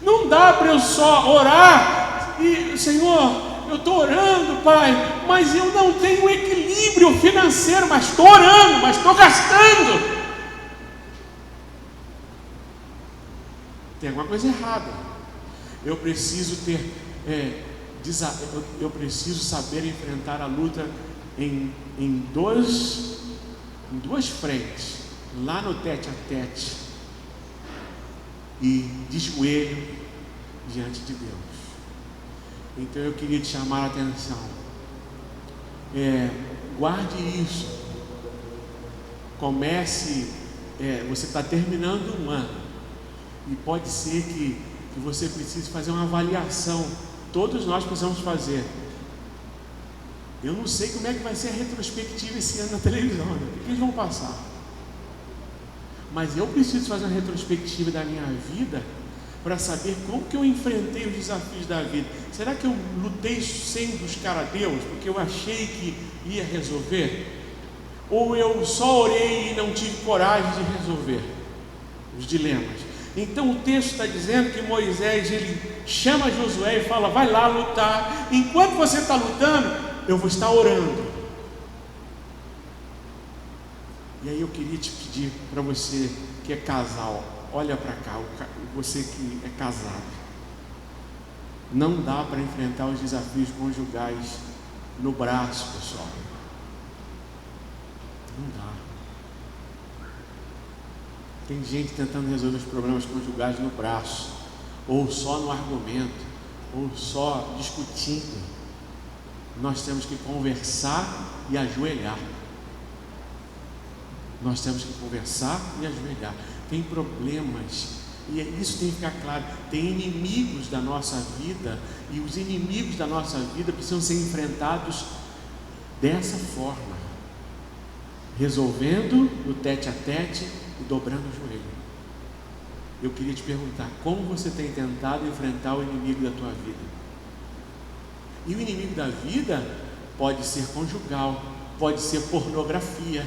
Não dá para eu só orar e: Senhor, eu estou orando, Pai, mas eu não tenho equilíbrio financeiro, mas estou orando, mas estou gastando. Tem alguma coisa errada. Eu preciso eu preciso saber enfrentar a luta em duas frentes, lá no tete a tete e de joelho diante de Deus. Então eu queria te chamar a atenção, guarde isso. Comece, você está terminando um ano e pode ser que você precise fazer uma avaliação. Todos nós precisamos fazer. Eu não sei como é que vai ser a retrospectiva esse ano na televisão, né? O que eles vão passar? Mas eu preciso fazer uma retrospectiva da minha vida para saber como que eu enfrentei os desafios da vida. Será que eu lutei sem buscar a Deus porque eu achei que ia resolver? Ou eu só orei e não tive coragem de resolver os dilemas? Então o texto está dizendo que Moisés, ele chama Josué e fala: vai lá lutar. Enquanto você está lutando, eu vou estar orando. E aí eu queria te pedir, para você que é casal, olha para cá, você que é casado, não dá para enfrentar os desafios conjugais no braço, pessoal. Não dá. Tem gente tentando resolver os problemas conjugais no braço, ou só no argumento, ou só discutindo. Nós temos que conversar e ajoelhar. Nós temos que conversar e ajoelhar. Tem problemas, e isso tem que ficar claro. Tem inimigos da nossa vida, e os inimigos da nossa vida precisam ser enfrentados dessa forma, resolvendo no tete a tete e dobrando o joelho. Eu queria te perguntar: como você tem tentado enfrentar o inimigo da tua vida? E o inimigo da vida pode ser conjugal, pode ser pornografia,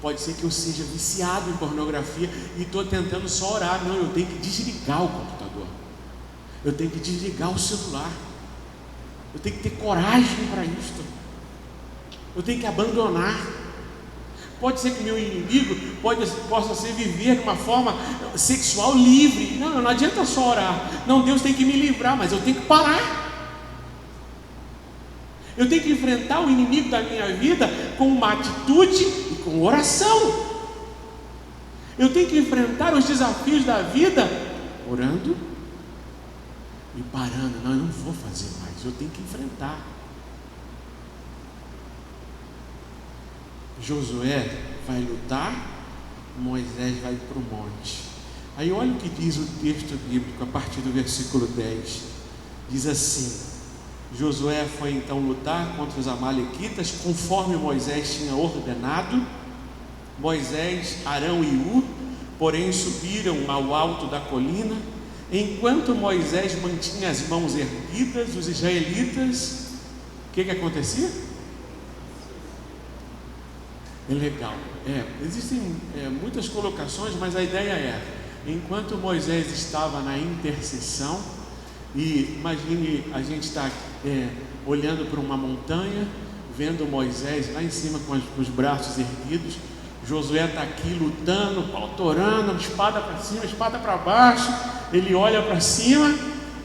pode ser que eu seja viciado em pornografia e estou tentando só orar. Não, eu tenho que desligar o computador, eu tenho que desligar o celular, eu tenho que ter coragem para isso, eu tenho que abandonar. Pode ser que meu inimigo possa ser viver de uma forma sexual livre. Não adianta só orar. Não, Deus tem que me livrar, mas eu tenho que parar. Eu tenho que enfrentar o inimigo da minha vida com uma atitude e com oração. Eu tenho que enfrentar os desafios da vida orando e parando. Não, eu não vou fazer mais, eu tenho que enfrentar. Josué vai lutar, Moisés vai para o monte. Aí olha o que diz o texto bíblico a partir do versículo 10. Diz assim: Josué foi então lutar contra os amalequitas, conforme Moisés tinha ordenado. Moisés, Arão e Ur, porém, subiram ao alto da colina. Enquanto Moisés mantinha as mãos erguidas, os israelitas, o que acontecia? É legal, existem muitas colocações, mas a ideia é: enquanto Moisés estava na intercessão, e imagine a gente está olhando para uma montanha, vendo Moisés lá em cima com os braços erguidos. Josué está aqui lutando, pau torando, espada para cima, espada para baixo. Ele olha para cima,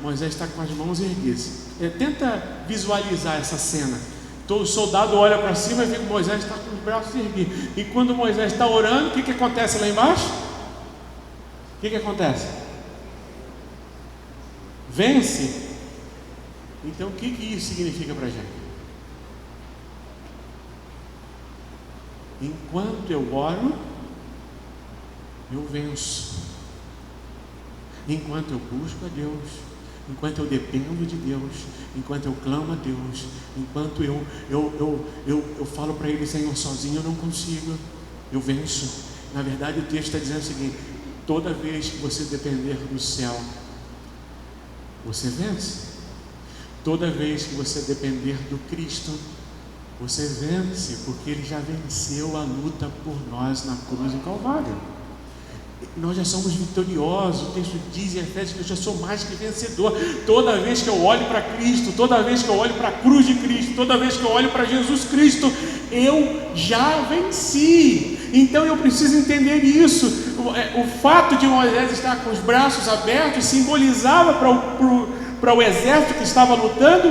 Moisés está com as mãos erguidas. Tenta visualizar essa cena. Todo soldado olha para cima e vê que Moisés está com os braços erguidos. E quando Moisés está orando, o que acontece lá embaixo? O que acontece? Vence. Então o que isso significa para a gente? Enquanto eu oro, eu venço. Enquanto eu busco a Deus, enquanto eu dependo de Deus, enquanto eu clamo a Deus, enquanto eu falo para Ele: Senhor, sozinho eu não consigo, eu venço. Na verdade, o texto está dizendo o seguinte: toda vez que você depender do céu, você vence. Toda vez que você depender do Cristo, você vence, porque Ele já venceu a luta por nós na cruz em Calvário. Nós já somos vitoriosos. O texto diz em Efésios que eu já sou mais que vencedor. Toda vez que eu olho para Cristo, toda vez que eu olho para a cruz de Cristo, toda vez que eu olho para Jesus Cristo, eu já venci. Então eu preciso entender isso. O fato de Moisés estar com os braços abertos simbolizava para o exército que estava lutando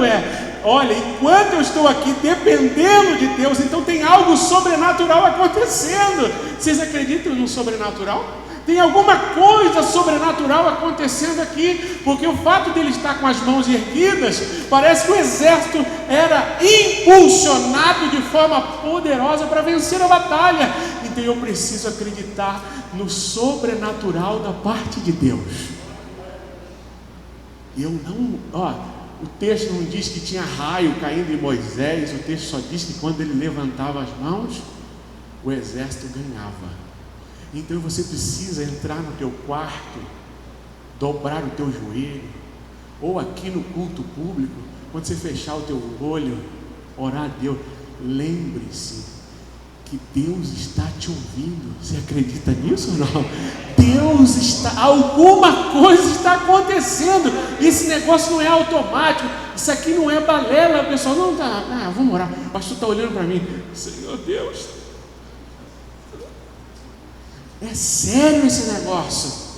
olha, enquanto eu estou aqui dependendo de Deus, então tem algo sobrenatural acontecendo. Vocês acreditam no sobrenatural? Tem alguma coisa sobrenatural acontecendo aqui, porque o fato dele estar com as mãos erguidas, parece que o exército era impulsionado de forma poderosa para vencer a batalha. Então eu preciso acreditar no sobrenatural da parte de Deus. O texto não diz que tinha raio caindo em Moisés, o texto só diz que quando ele levantava as mãos, o exército ganhava. Então você precisa entrar no teu quarto, dobrar o teu joelho, ou aqui no culto público, quando você fechar o teu olho, orar a Deus. Lembre-se que Deus está te ouvindo. Você acredita nisso ou não? Deus está, alguma coisa está acontecendo. Esse negócio não é automático. Isso aqui não é balela. O pessoal não está, vamos orar. O pastor está olhando para mim. Senhor Deus, é sério esse negócio.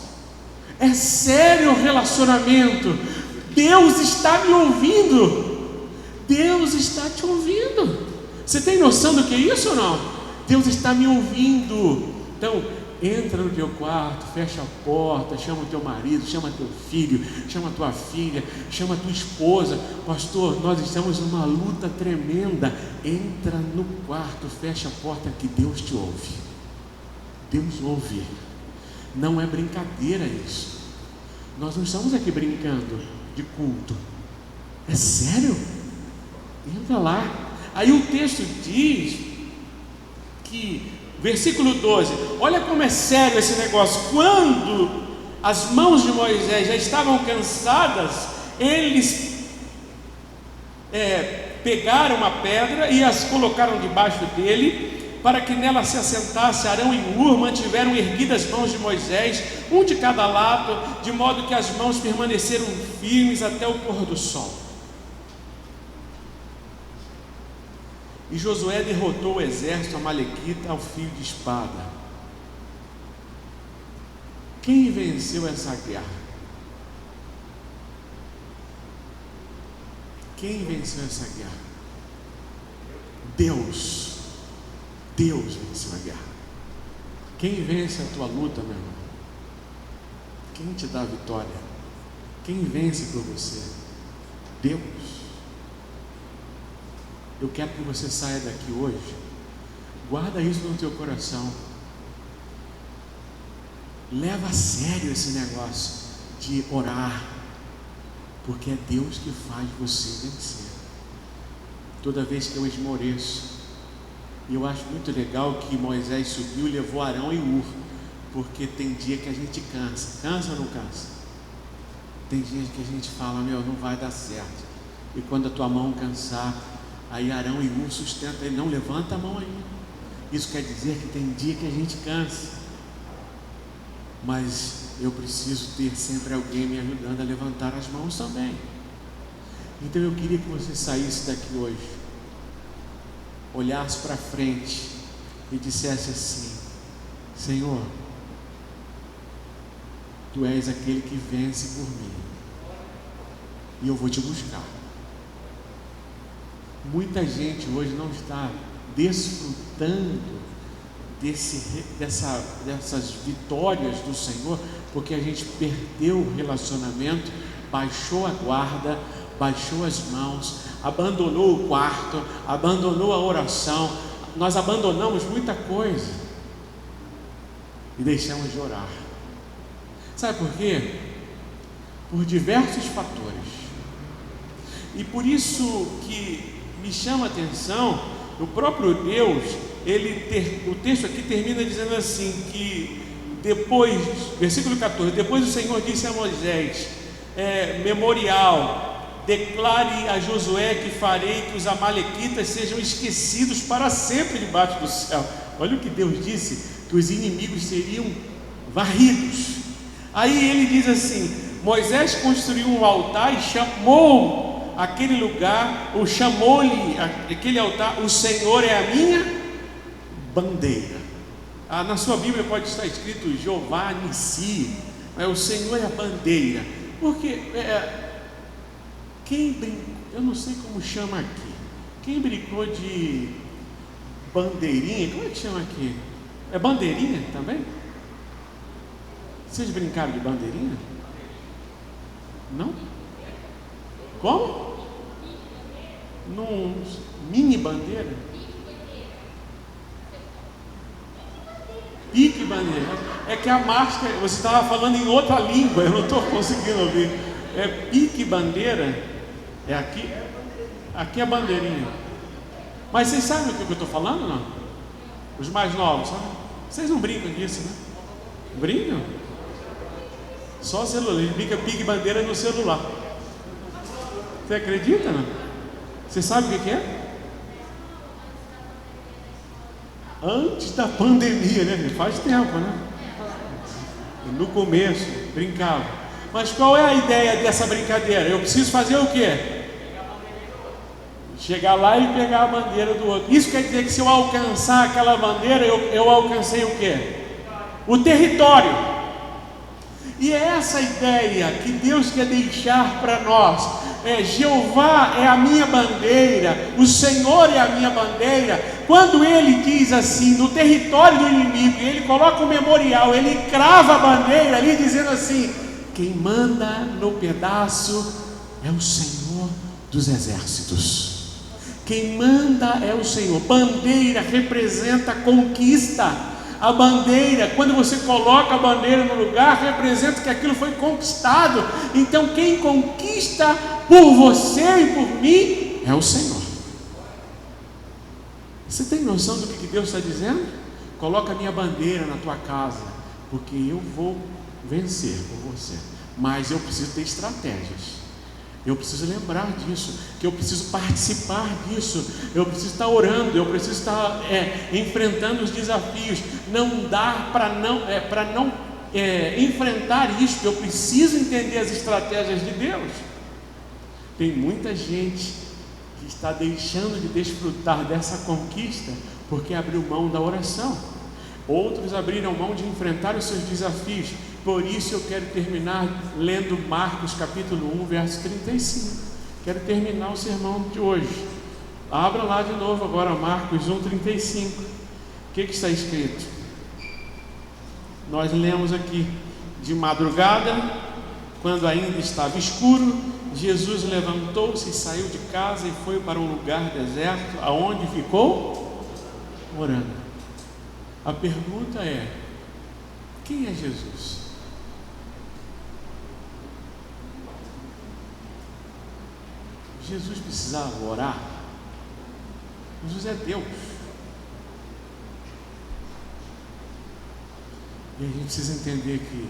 É sério o relacionamento. Deus está me ouvindo. Deus está te ouvindo. Você tem noção do que é isso ou não? Deus está me ouvindo. Então, entra no teu quarto, fecha a porta, chama o teu marido, chama teu filho, chama a tua filha, chama a tua esposa. Pastor, nós estamos numa luta tremenda. Entra no quarto, fecha a porta, que Deus te ouve. Deus ouve. Não é brincadeira isso. Nós não estamos aqui brincando de culto. É sério? Entra lá. Aí o texto diz que, versículo 12, olha como é sério esse negócio. Quando as mãos de Moisés já estavam cansadas, eles pegaram uma pedra e as colocaram debaixo dele, para que nela se assentasse. Arão e Hur mantiveram erguidas as mãos de Moisés, um de cada lado, de modo que as mãos permaneceram firmes até o pôr do sol. E Josué derrotou o exército amalequita ao fio de espada. Quem venceu essa guerra? Quem venceu essa guerra? Deus. Deus venceu a guerra. Quem vence a tua luta, meu irmão? Quem te dá a vitória? Quem vence por você? Deus. Eu quero que você saia daqui hoje, guarda isso no teu coração, leva a sério esse negócio de orar, porque é Deus que faz você vencer. Toda vez que eu esmoreço, e eu acho muito legal que Moisés subiu e levou Arão e Hur, porque tem dia que a gente cansa ou não cansa? Tem dia que a gente fala, não vai dar certo, e quando a tua mão cansar, aí Arão e Hur sustentam ele, não levanta a mão aí. Isso quer dizer que tem dia que a gente cansa, mas eu preciso ter sempre alguém me ajudando a levantar as mãos também. Então eu queria que você saísse daqui hoje olhasse para frente e dissesse assim: Senhor, Tu és aquele que vence por mim, e eu vou Te buscar. Muita gente hoje não está desfrutando dessas vitórias do Senhor, porque a gente perdeu o relacionamento, baixou a guarda, baixou as mãos, abandonou o quarto, abandonou a oração. Nós abandonamos muita coisa e deixamos de orar. Sabe por quê? Por diversos fatores. E por isso que me chama a atenção, o próprio Deus, o texto aqui termina dizendo assim, que depois, versículo 14, depois o Senhor disse a Moisés, memorial, declare a Josué que farei que os amalequitas sejam esquecidos para sempre debaixo do céu. Olha o que Deus disse, que os inimigos seriam varridos. Aí ele diz assim: Moisés construiu um altar e chamou aquele lugar, ou chamou-lhe aquele altar, o Senhor é a minha bandeira. Na sua Bíblia pode estar escrito Jeová Nissi, mas o Senhor é a bandeira. Porque quem brincou, eu não sei como chama aqui, quem brincou de bandeirinha, como é que chama aqui? É bandeirinha também? Vocês brincaram de bandeirinha? Não? Como? Mini bandeira? Pique bandeira. É que a máscara, você estava falando em outra língua, eu não estou conseguindo ouvir. É pique bandeira? É aqui? Aqui é bandeirinha. Mas vocês sabem o que eu estou falando, não? Os mais novos, sabe? Vocês não brincam disso, né? Brincam? Só o celular, ele brinca pique bandeira no celular. Você acredita, não? Você sabe o que é? Antes da pandemia, né? Faz tempo, né? No começo, brincava. Mas qual é a ideia dessa brincadeira? Eu preciso fazer o quê? Chegar lá e pegar a bandeira do outro. Isso quer dizer que se eu alcançar aquela bandeira, eu alcancei o quê? O território. E é essa ideia que Deus quer deixar para nós. Jeová é a minha bandeira, o Senhor é a minha bandeira. Quando ele diz assim, no território do inimigo, ele coloca um memorial, ele crava a bandeira ali dizendo assim: quem manda no pedaço é o Senhor dos exércitos. Quem manda é o Senhor. Bandeira representa conquista. A bandeira, quando você coloca a bandeira no lugar, representa que aquilo foi conquistado. Então quem conquista por você e por mim é o Senhor. Você tem noção do que Deus está dizendo? Coloca a minha bandeira na tua casa, porque eu vou vencer por você. Mas eu preciso ter estratégias. Eu preciso lembrar disso, que eu preciso participar disso, eu preciso estar orando, eu preciso estar enfrentando os desafios. Não dá para não enfrentar isso. Eu preciso entender as estratégias de Deus. Tem muita gente que está deixando de desfrutar dessa conquista porque abriu mão da oração. Outros abriram mão de enfrentar os seus desafios. Por isso eu quero terminar lendo Marcos capítulo 1, verso 35. Quero terminar o sermão de hoje. Abra lá de novo agora Marcos 1, 35. O que está escrito? Nós lemos aqui: de madrugada, quando ainda estava escuro, Jesus levantou-se e saiu de casa e foi para um lugar deserto, aonde ficou orando. A pergunta é: quem é Jesus? Jesus precisava orar? Jesus é Deus. E a gente precisa entender que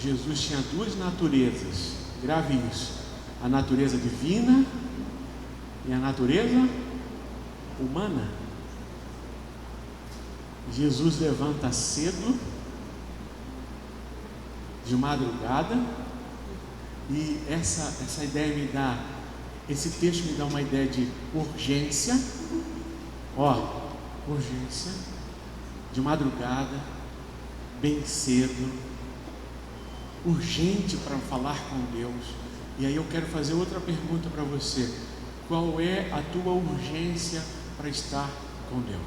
Jesus tinha duas naturezas. Grave isso: a natureza divina e a natureza humana. Jesus levanta cedo, de madrugada, e essa ideia me dá, esse texto me dá uma ideia de urgência. Urgência, de madrugada, bem cedo, urgente para falar com Deus. E aí eu quero fazer outra pergunta para você: qual é a tua urgência para estar com Deus?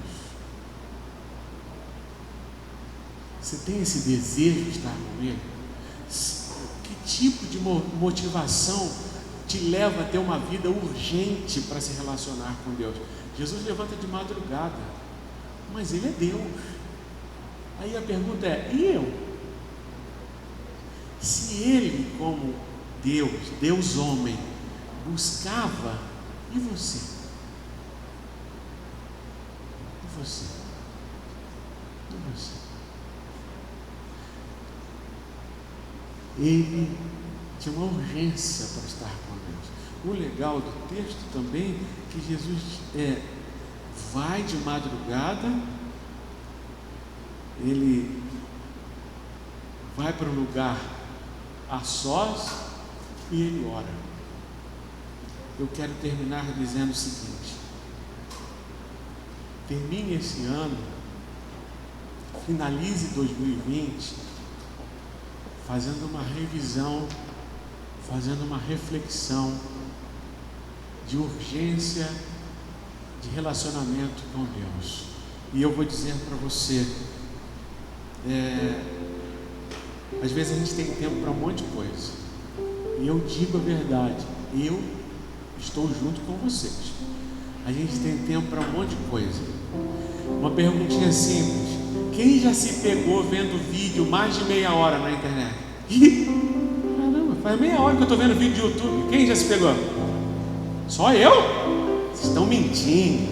Você tem esse desejo de estar com Ele? Que tipo de motivação te leva a ter uma vida urgente para se relacionar com Deus? Jesus levanta de madrugada, mas Ele é Deus. Aí a pergunta é: e eu? Se Ele, como Deus homem, buscava, e você? E você? E você? Ele tinha uma urgência para estar com Deus. O legal do texto também é que Jesus vai de madrugada, ele vai para um lugar a sós e ele ora. Eu quero terminar dizendo o seguinte: termine esse ano, finalize 2020 fazendo uma revisão, fazendo uma reflexão de urgência de relacionamento com Deus. E eu vou dizer para você, às vezes a gente tem tempo para um monte de coisa, e eu digo a verdade, eu estou junto com vocês. A gente tem tempo para um monte de coisa. Uma perguntinha simples: quem já se pegou vendo vídeo mais de meia hora na internet? Caramba, faz meia hora que eu estou vendo vídeo de YouTube. Quem já se pegou? Só eu? Vocês estão mentindo.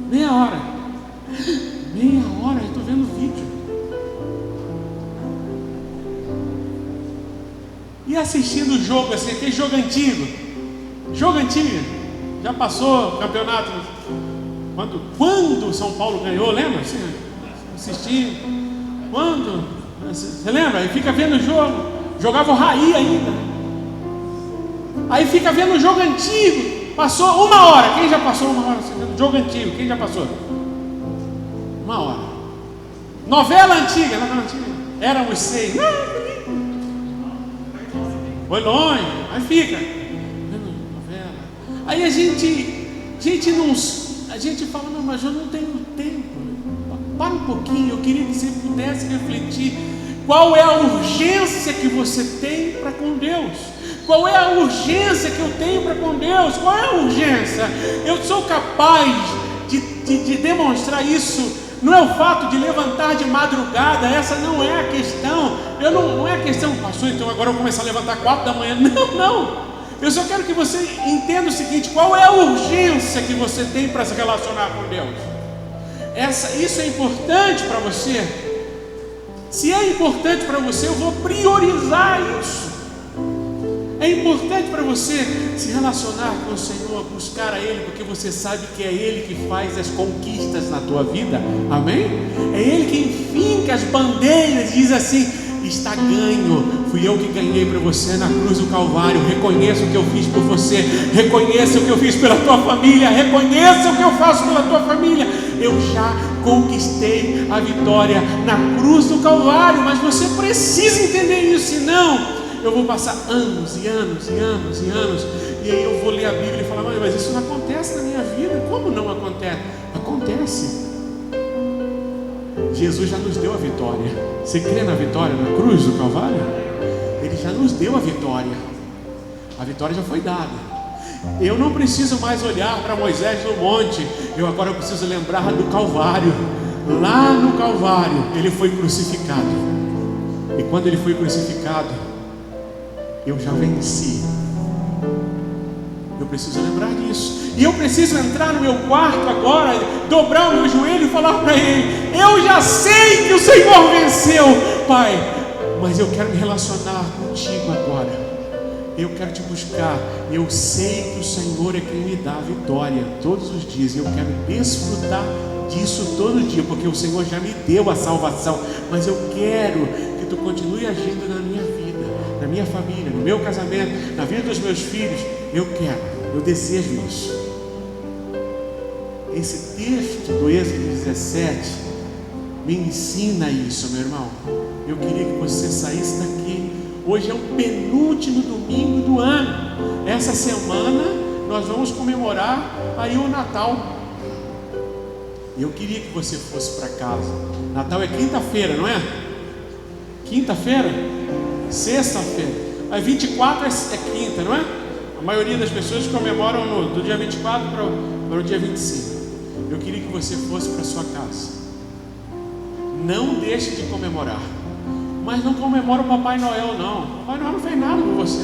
Meia hora eu estou vendo vídeo. E assistindo o jogo assim, aquele jogo antigo. Já passou o campeonato. Quando o São Paulo ganhou, lembra? Assistindo. Quando? Você lembra? Aí fica vendo o jogo. Jogava o Raí ainda. Aí fica vendo o jogo antigo. Passou uma hora. Quem já passou uma hora assistindo jogo antigo? Quem já passou? Uma hora. Novela antiga. Éramos 6. Foi longe. Aí fica vendo novela. Aí a gente fala: não, mas eu não tenho tempo. Para um pouquinho, eu queria que você pudesse refletir. Qual é a urgência que você tem para com Deus? Qual é a urgência que eu tenho para com Deus? Qual é a urgência? Eu sou capaz de demonstrar isso. Não é o fato de levantar de madrugada, essa não é a questão. Não é a questão, pastor, então agora eu vou começar a levantar 4 da manhã. Não. Eu só quero que você entenda o seguinte: qual é a urgência que você tem para se relacionar com Deus? Isso é importante para você? Se é importante para você, eu vou priorizar isso. É importante para você se relacionar com o Senhor, buscar a Ele, porque você sabe que é Ele que faz as conquistas na tua vida. Amém? É Ele que finca as bandeiras e diz assim: está ganho, fui eu que ganhei para você na cruz do Calvário. Reconheça o que eu fiz por você, reconheça o que eu fiz pela tua família, reconheça o que eu faço pela tua família. Eu já conquistei a vitória na cruz do Calvário, mas você precisa entender isso, senão eu vou passar anos e anos, e aí eu vou ler a Bíblia e falar: mas isso não acontece na minha vida. Como não acontece? Acontece. Jesus já nos deu a vitória. Você crê na vitória na cruz do Calvário? Ele já nos deu a vitória. A vitória já foi dada. Eu não preciso mais olhar para Moisés no monte. Agora eu preciso lembrar do Calvário. Lá no Calvário ele foi crucificado. E quando ele foi crucificado, eu já venci. Eu preciso lembrar disso. E eu preciso entrar no meu quarto agora, dobrar o meu joelho e falar para Ele: eu já sei que o Senhor venceu, Pai, mas eu quero me relacionar contigo agora. Eu quero te buscar. Eu sei que o Senhor é quem me dá a vitória todos os dias. E eu quero desfrutar disso todo dia, porque o Senhor já me deu a salvação. Mas eu quero que Tu continue agindo na minha vida, na minha família, no meu casamento, na vida dos meus filhos. Eu desejo isso. esse texto do Êxodo 17 me ensina isso, meu irmão. Eu queria que você saísse daqui. Hoje é o penúltimo domingo do ano. Essa semana nós vamos comemorar aí o Natal. Eu queria que você fosse para casa. Natal é quinta-feira, não é? Quinta-feira? Sexta-feira. Aí 24 é quinta, não é? A maioria das pessoas comemoram do dia 24 para o dia 25. Eu queria que você fosse para sua casa. Não deixe de comemorar. Mas não comemora o Papai Noel, não. O Papai Noel não fez nada por você.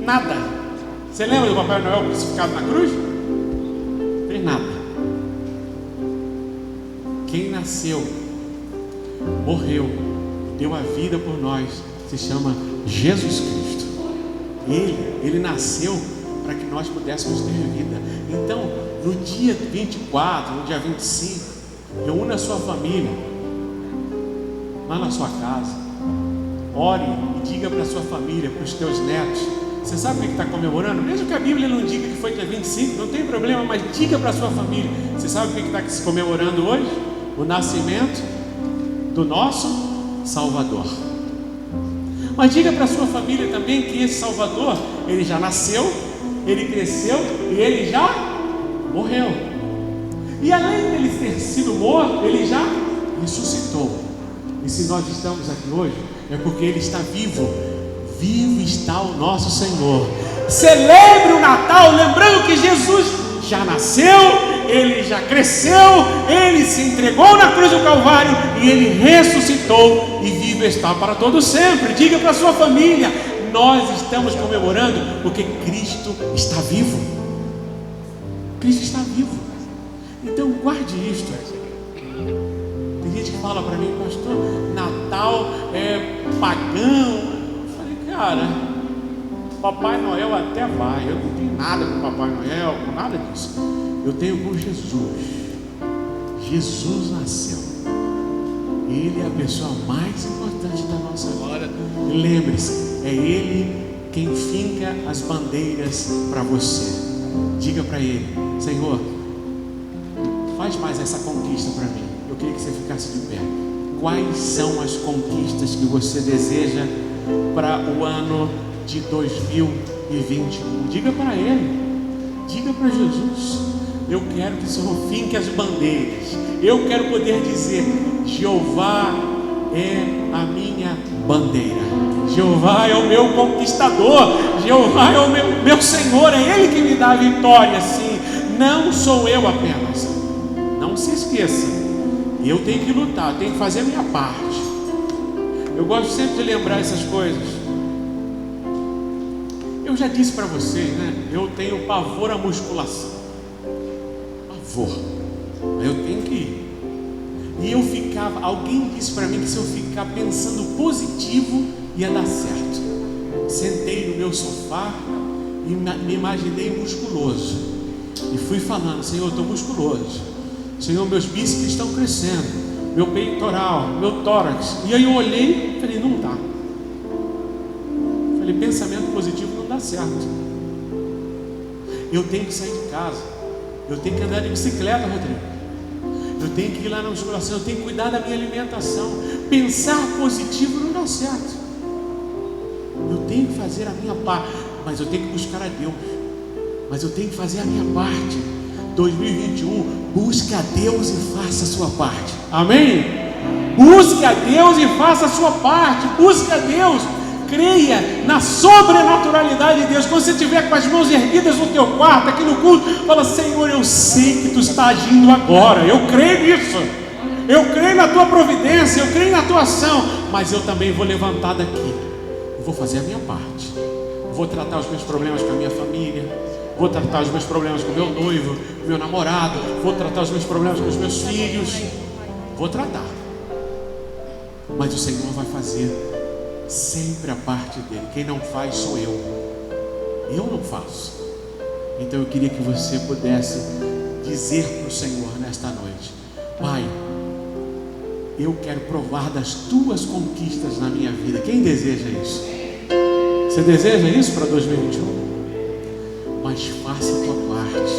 Nada. Você lembra do Papai Noel crucificado na cruz? Não fez nada. Quem nasceu, morreu, deu a vida por nós, se chama Jesus Cristo. Ele nasceu para que nós pudéssemos ter vida. Então, no dia 24, no dia 25, reúna a sua família lá na sua casa. Ore e diga para a sua família, para os teus netos. Você sabe o que está comemorando? Mesmo que a Bíblia não diga que foi dia 25, não tem problema, mas diga para a sua família. Você sabe o que está se comemorando hoje? O nascimento do nosso Salvador. Mas diga para a sua família também que esse Salvador, ele já nasceu, ele cresceu e ele já morreu. E além dele ter sido morto, ele já ressuscitou. E se nós estamos aqui hoje, é porque ele está vivo. Vivo está o nosso Senhor. Celebre o Natal lembrando que Jesus já nasceu, ele já cresceu, ele se entregou na cruz do Calvário e ele ressuscitou e vivo está para todo sempre. Diga para a sua família: nós estamos comemorando porque Cristo está vivo. Cristo está vivo. Então guarde isto. Tem gente que fala para mim: pastor, Natal é pagão. Eu falei: cara, Papai Noel até vai. Eu não tenho nada com Papai Noel, com nada disso. Eu tenho com Jesus. Jesus nasceu. Ele é a pessoa mais importante da nossa vida. E lembre-se, é Ele quem finca as bandeiras para você. Diga para Ele: Senhor, faz mais essa conquista para mim. Eu queria que você ficasse de pé. Quais são as conquistas que você deseja para o ano de 2021? Diga para Ele. Diga para Jesus: eu quero que o Senhor finque as bandeiras. Eu quero poder dizer: Jeová é a minha bandeira. Jeová é o meu conquistador. Jeová é o meu Senhor. É Ele que me dá a vitória. Sim, não sou eu apenas. Não se esqueça, eu tenho que lutar, eu tenho que fazer a minha parte. Eu gosto sempre de lembrar essas coisas. Eu já disse para vocês, né? Eu tenho pavor à musculação. Pavor. Mas eu tenho que ir. E eu ficava, alguém disse para mim que se eu ficar pensando positivo ia dar certo. Sentei no meu sofá e me imaginei musculoso. E fui falando: Senhor, eu estou musculoso. Senhor, meus bíceps estão crescendo, meu peitoral, meu tórax. E aí eu olhei e falei: não dá. Falei: pensamento positivo não dá certo. Eu tenho que sair de casa. Eu tenho que andar de bicicleta, Rodrigo. Eu tenho que ir lá na musculação. Eu tenho que cuidar da minha alimentação. Pensar positivo não dá certo. Eu tenho que fazer a minha parte. Mas eu tenho que buscar a Deus. Mas eu tenho que fazer a minha parte. 2021, busque a Deus e faça a sua parte. Amém? Busque a Deus e faça a sua parte. Busque a Deus. Creia na sobrenaturalidade de Deus. Quando você estiver com as mãos erguidas no teu quarto, aqui no culto, fala: Senhor, eu sei que Tu está agindo agora. Eu creio nisso. Eu creio na Tua providência. Eu creio na Tua ação. Mas eu também vou levantar daqui. Eu vou fazer a minha parte. Vou tratar os meus problemas com a minha família. Vou tratar os meus problemas com o meu noivo, com o meu namorado. Vou tratar os meus problemas com os meus filhos. Vou tratar. Mas o Senhor vai fazer sempre a parte dele. Quem não faz sou eu. Eu não faço. Então eu queria que você pudesse dizer para o Senhor nesta noite: Pai, eu quero provar das Tuas conquistas na minha vida. Quem deseja isso? Você deseja isso para 2021? Mas faça a tua parte.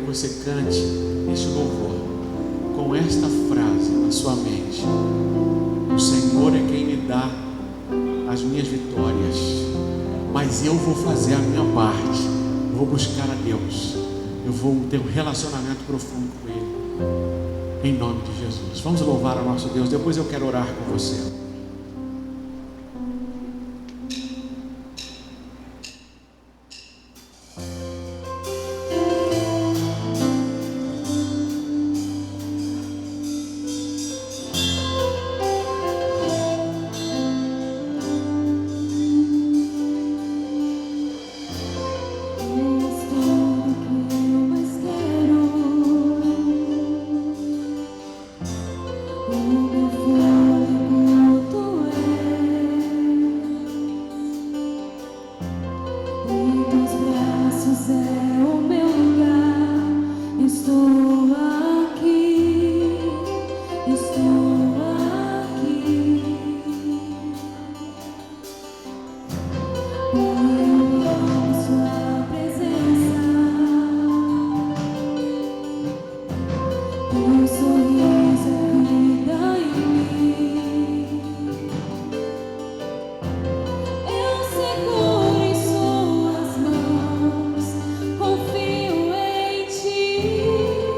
você cante este louvor com esta frase na sua mente: o Senhor é quem me dá as minhas vitórias, mas eu vou fazer a minha parte, eu vou buscar a Deus, eu vou ter um relacionamento profundo com Ele, em nome de Jesus. Vamos louvar ao nosso Deus. Depois eu quero orar com você. Confio em ti.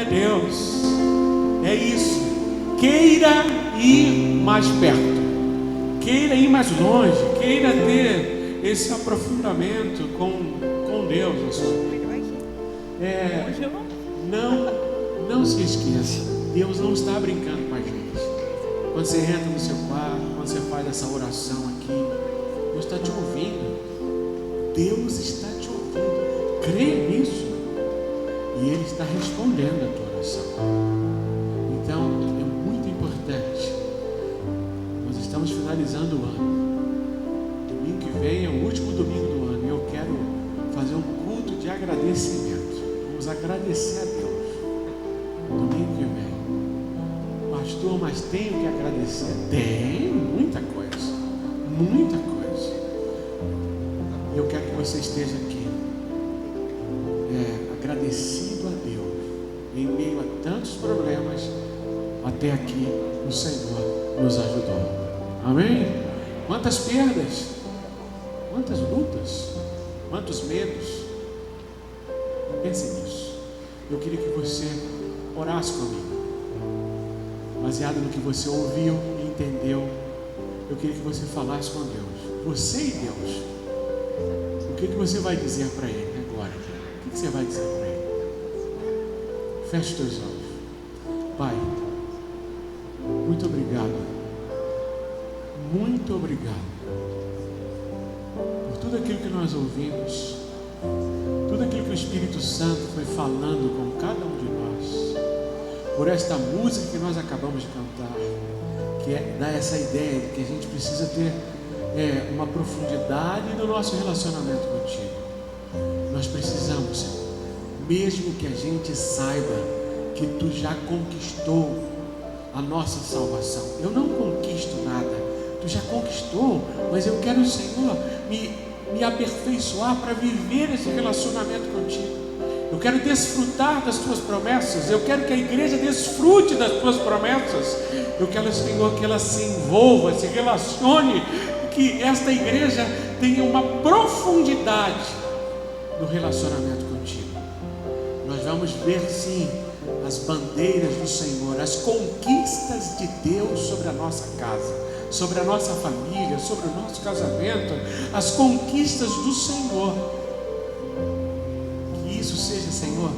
Deus. É isso. Queira ir mais perto, queira ir mais longe, queira ter esse aprofundamento com Deus na sua vida. Não se esqueça, Deus não está brincando com a gente. Quando você entra no seu quarto, quando você faz essa oração aqui, Deus está te ouvindo. Deus está te ouvindo. Crê nisso. E Ele está respondendo a tua oração. Então, é muito importante. Nós estamos finalizando o ano. Domingo que vem é o último domingo do ano. E eu quero fazer um culto de agradecimento. Vamos agradecer a Deus. Domingo que vem. Pastor, mas tenho que agradecer. Tem muita coisa. Muita coisa. Eu quero que você esteja aqui. Agradecido a Deus. Em meio a tantos problemas, até aqui o Senhor nos ajudou. Amém? Quantas perdas, quantas lutas, quantos medos. Pense nisso. Eu queria que você orasse comigo, baseado no que você ouviu e entendeu. Eu queria que você falasse com Deus, você e Deus. O que você vai dizer para Ele agora? O que você vai dizer para Ele? Feche os teus olhos. Pai, muito obrigado. Muito obrigado por tudo aquilo que nós ouvimos, tudo aquilo que o Espírito Santo foi falando com cada um de nós, por esta música que nós acabamos de cantar, que dá essa ideia de que a gente precisa ter uma profundidade no nosso relacionamento contigo. Nós precisamos, Senhor, mesmo que a gente saiba que Tu já conquistou a nossa salvação. Eu não conquisto nada, Tu já conquistou, mas eu quero, Senhor, me aperfeiçoar para viver esse relacionamento contigo. Eu quero desfrutar das Tuas promessas. Eu quero que a igreja desfrute das Tuas promessas. Eu quero, Senhor, que ela se envolva, se relacione, que esta igreja tenha uma profundidade no relacionamento contigo. Nós vamos ver, sim, as bandeiras do Senhor, as conquistas de Deus sobre a nossa casa, sobre a nossa família, sobre o nosso casamento, as conquistas do Senhor. Que isso seja, Senhor,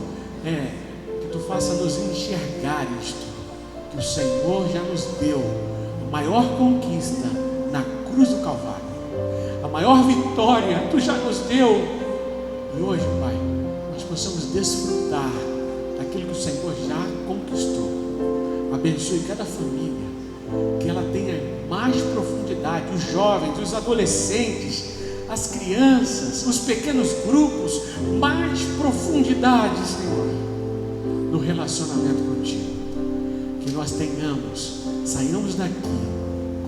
que Tu faça nos enxergar isto, que o Senhor já nos deu a maior conquista na cruz do Calvário, a maior vitória Tu já nos deu. E hoje, Pai, nós possamos desfrutar daquilo que o Senhor já conquistou. Abençoe cada família, que ela tenha mais profundidade, os jovens, os adolescentes, as crianças, os pequenos grupos, mais profundidade, Senhor, no relacionamento contigo. Que nós saiamos daqui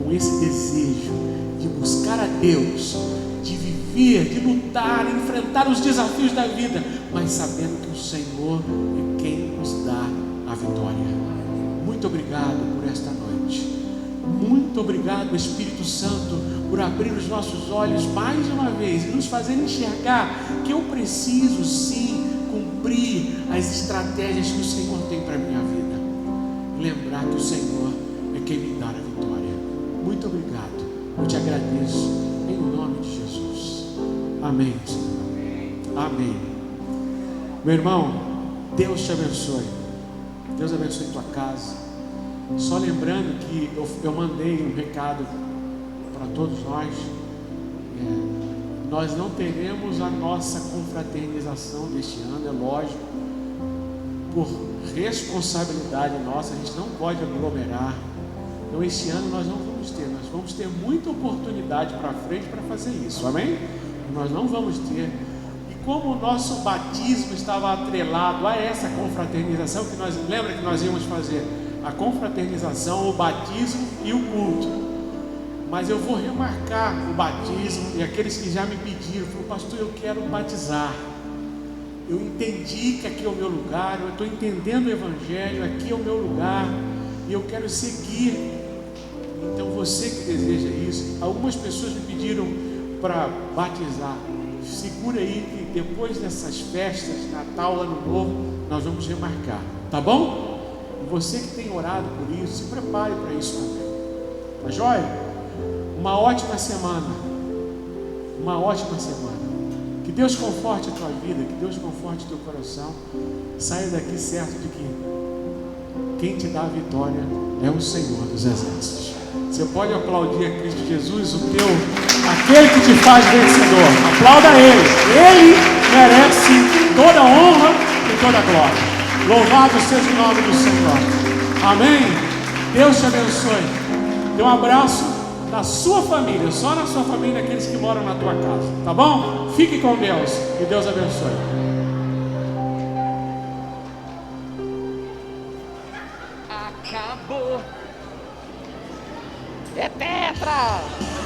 com esse desejo de buscar a Deus, de viver, de lutar, enfrentar os desafios da vida, mas sabendo que o Senhor é quem nos dá a vitória. Muito obrigado por esta noite. Muito obrigado, Espírito Santo, por abrir os nossos olhos mais uma vez e nos fazer enxergar que eu preciso sim cumprir as estratégias que o Senhor tem para a minha vida. Lembrar que o Senhor é quem me dá a vitória. Muito obrigado. Eu te agradeço em nome de Jesus. Amém, Senhor. Amém. Meu irmão, Deus te abençoe. Deus abençoe tua casa. Só lembrando que eu mandei um recado para todos nós. Nós não teremos a nossa confraternização deste ano, é lógico. Por responsabilidade nossa, a gente não pode aglomerar. Então este ano nós não vamos ter. Nós vamos ter muita oportunidade para frente para fazer isso, amém? Nós não vamos ter. E como o nosso batismo estava atrelado a essa confraternização, que nós lembra que nós íamos fazer a confraternização, o batismo e o culto. Mas eu vou remarcar o batismo, e aqueles que já me pediram, falaram: pastor, eu quero batizar. Eu entendi que aqui é o meu lugar, eu estou entendendo o Evangelho, aqui é o meu lugar, e eu quero seguir. Então você que deseja isso, algumas pessoas me pediram para batizar. segura aí que depois dessas festas, Natal, Ano Novo, nós vamos remarcar, tá bom? E você que tem orado por isso, se prepare para isso também. Tá joia? Uma ótima semana. Uma ótima semana. Que Deus conforte a tua vida, que Deus conforte o teu coração. Saia daqui certo de que quem te dá a vitória é o Senhor dos Exércitos. Você pode aplaudir a Cristo Jesus, aquele que te faz vencedor. Aplauda Ele. Ele merece toda a honra e toda a glória. Louvado seja o nome do Senhor. Amém? Deus te abençoe. Dê um abraço na sua família, só na sua família, aqueles que moram na tua casa, tá bom? Fique com Deus e Deus abençoe. Acabou. É tetra!